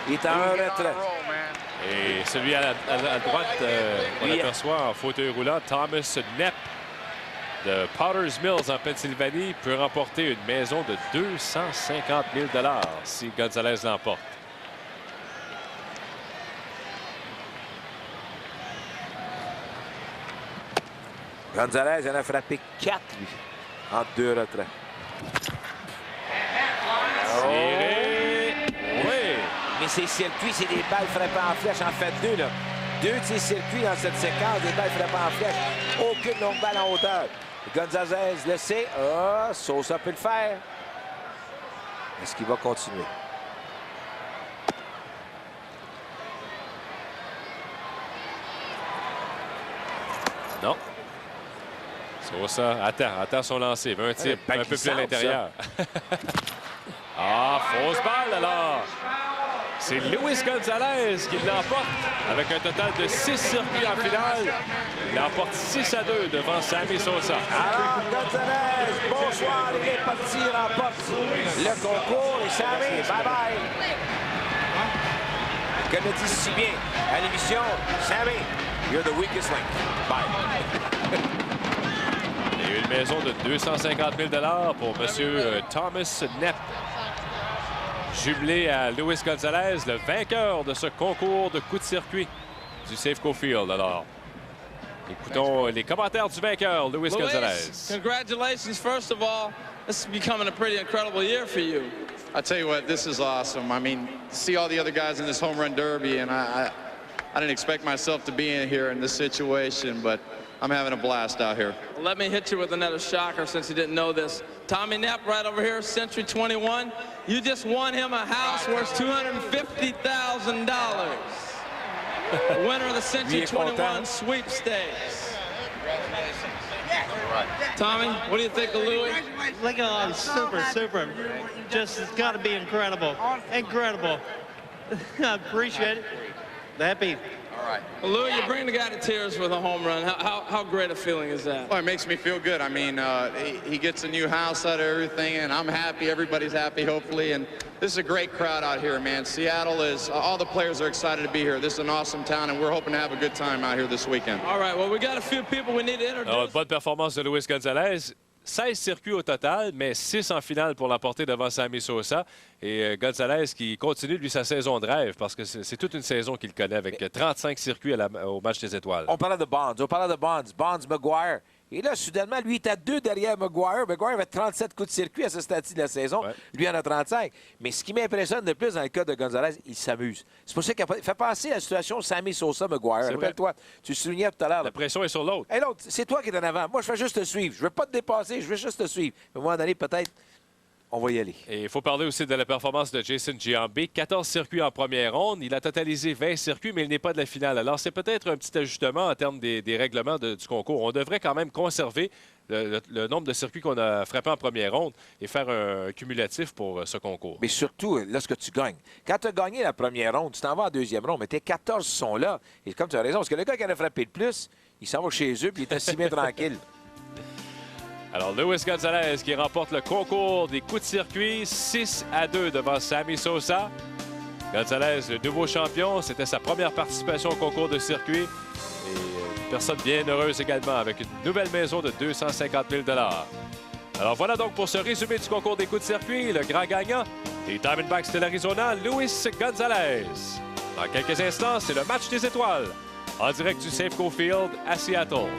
Il est à un retrait. Et celui à droite, on aperçoit en fauteuil roulant, Thomas Knepp de Potter's Mills en Pennsylvanie peut remporter une maison de 250 000 $ si Gonzalez l'emporte. Gonzalez en a frappé 4, lui, en 2 retraits. Oui. Mais ces circuits, c'est des balles frappées en flèche. En fait, 2, là. 2 de ces circuits dans cette séquence, des balles frappées en flèche. Aucune longue balle en hauteur. Gonzalez le sait. Ah, Sosa peut le faire. Est-ce qu'il va continuer? Non. Sosa attend son lancer. Il veut un tir un peu plus à l'intérieur. Ah, fausse balle alors. C'est Luis Gonzalez qui l'emporte avec un total de 6 circuits en finale. Il l'emporte 6-2 devant Sammy Sosa. Alors, Gonzalez, bonsoir, il est parti, il remporte le concours. Et Sammy, bye-bye. Comme le dit si bien à l'émission, Sammy, you're the weakest link. Bye. Il y a eu une maison de 250 000 $ pour M. Thomas Knepp. Jumelé à Luis Gonzalez, le vainqueur de ce concours de coups de circuit du Safeco Field. Alors, écoutons les commentaires du vainqueur, Luis Gonzalez. Congratulations, first of all. This is becoming a pretty incredible year for you. I tell you what, this is awesome. I mean, see all the other guys in this home run derby, and I didn't expect myself to be in here in this situation, but I'm having a blast out here. Let me hit you with another shocker since you didn't know this. Tommy Knepp right over here, Century 21. You just won him a house worth $250,000. Winner of the Century 21 sweepstakes. Tommy, what do you think of Louis? Look at super. Just, it's got to be incredible. Incredible. I appreciate it. Happy. All right. Well, Louis, you bring the guy to tears with a home run. How great a feeling is that? Well, it makes me feel good. I mean, he gets a new house out of everything, and I'm happy. Everybody's happy, hopefully. And this is a great crowd out here, man. Seattle is, all the players are excited to be here. This is an awesome town, and we're hoping to have a good time out here this weekend. All right, well, we got a few people we need to introduce. Alors, bonne performance de Luis Gonzalez. 16 circuits au total, mais 6 en finale pour l'emporter devant Sammy Sosa. Et Gonzalez qui continue, lui, sa saison de rêve, parce que c'est toute une saison qu'il connaît avec 35 circuits au match des étoiles. On parlait de Bonds. Bonds, Maguire. Et là, soudainement, lui, il est à 2 derrière Maguire. Maguire avait 37 coups de circuit à ce stade-ci de la saison. Ouais. Lui en a 35. Mais ce qui m'impressionne de plus dans le cas de Gonzalez, il s'amuse. C'est pour ça qu'il fait penser à la situation Sammy Sosa-Maguire. Rappelle-toi, tu soulignais tout à l'heure. La pression est sur l'autre. Et l'autre, c'est toi qui es en avant. Moi, je fais juste te suivre. Je ne veux pas te dépasser, je veux juste te suivre. Mais à un moment donné, peut-être, on va y aller. Et il faut parler aussi de la performance de Jason Giambi. 14 circuits en première ronde. Il a totalisé 20 circuits, mais il n'est pas de la finale. Alors, c'est peut-être un petit ajustement en termes des règlements du concours. On devrait quand même conserver le nombre de circuits qu'on a frappés en première ronde et faire un cumulatif pour ce concours. Mais surtout, lorsque tu gagnes. Quand tu as gagné la première ronde, tu t'en vas en deuxième ronde, mais tes 14 sont là. Et comme tu as raison, parce que le gars qui en a frappé le plus, il s'en va chez eux puis il est assis bien tranquille. Alors, Luis Gonzalez qui remporte le concours des coups de circuit 6-2 devant Sammy Sosa. Gonzalez, le nouveau champion, c'était sa première participation au concours de circuit. Et une personne bien heureuse également avec une nouvelle maison de 250 000 $. Alors voilà donc pour ce résumé du concours des coups de circuit, le grand gagnant des Diamondbacks de l'Arizona, Luis Gonzalez. Dans quelques instants, c'est le match des étoiles en direct du Safeco Field à Seattle.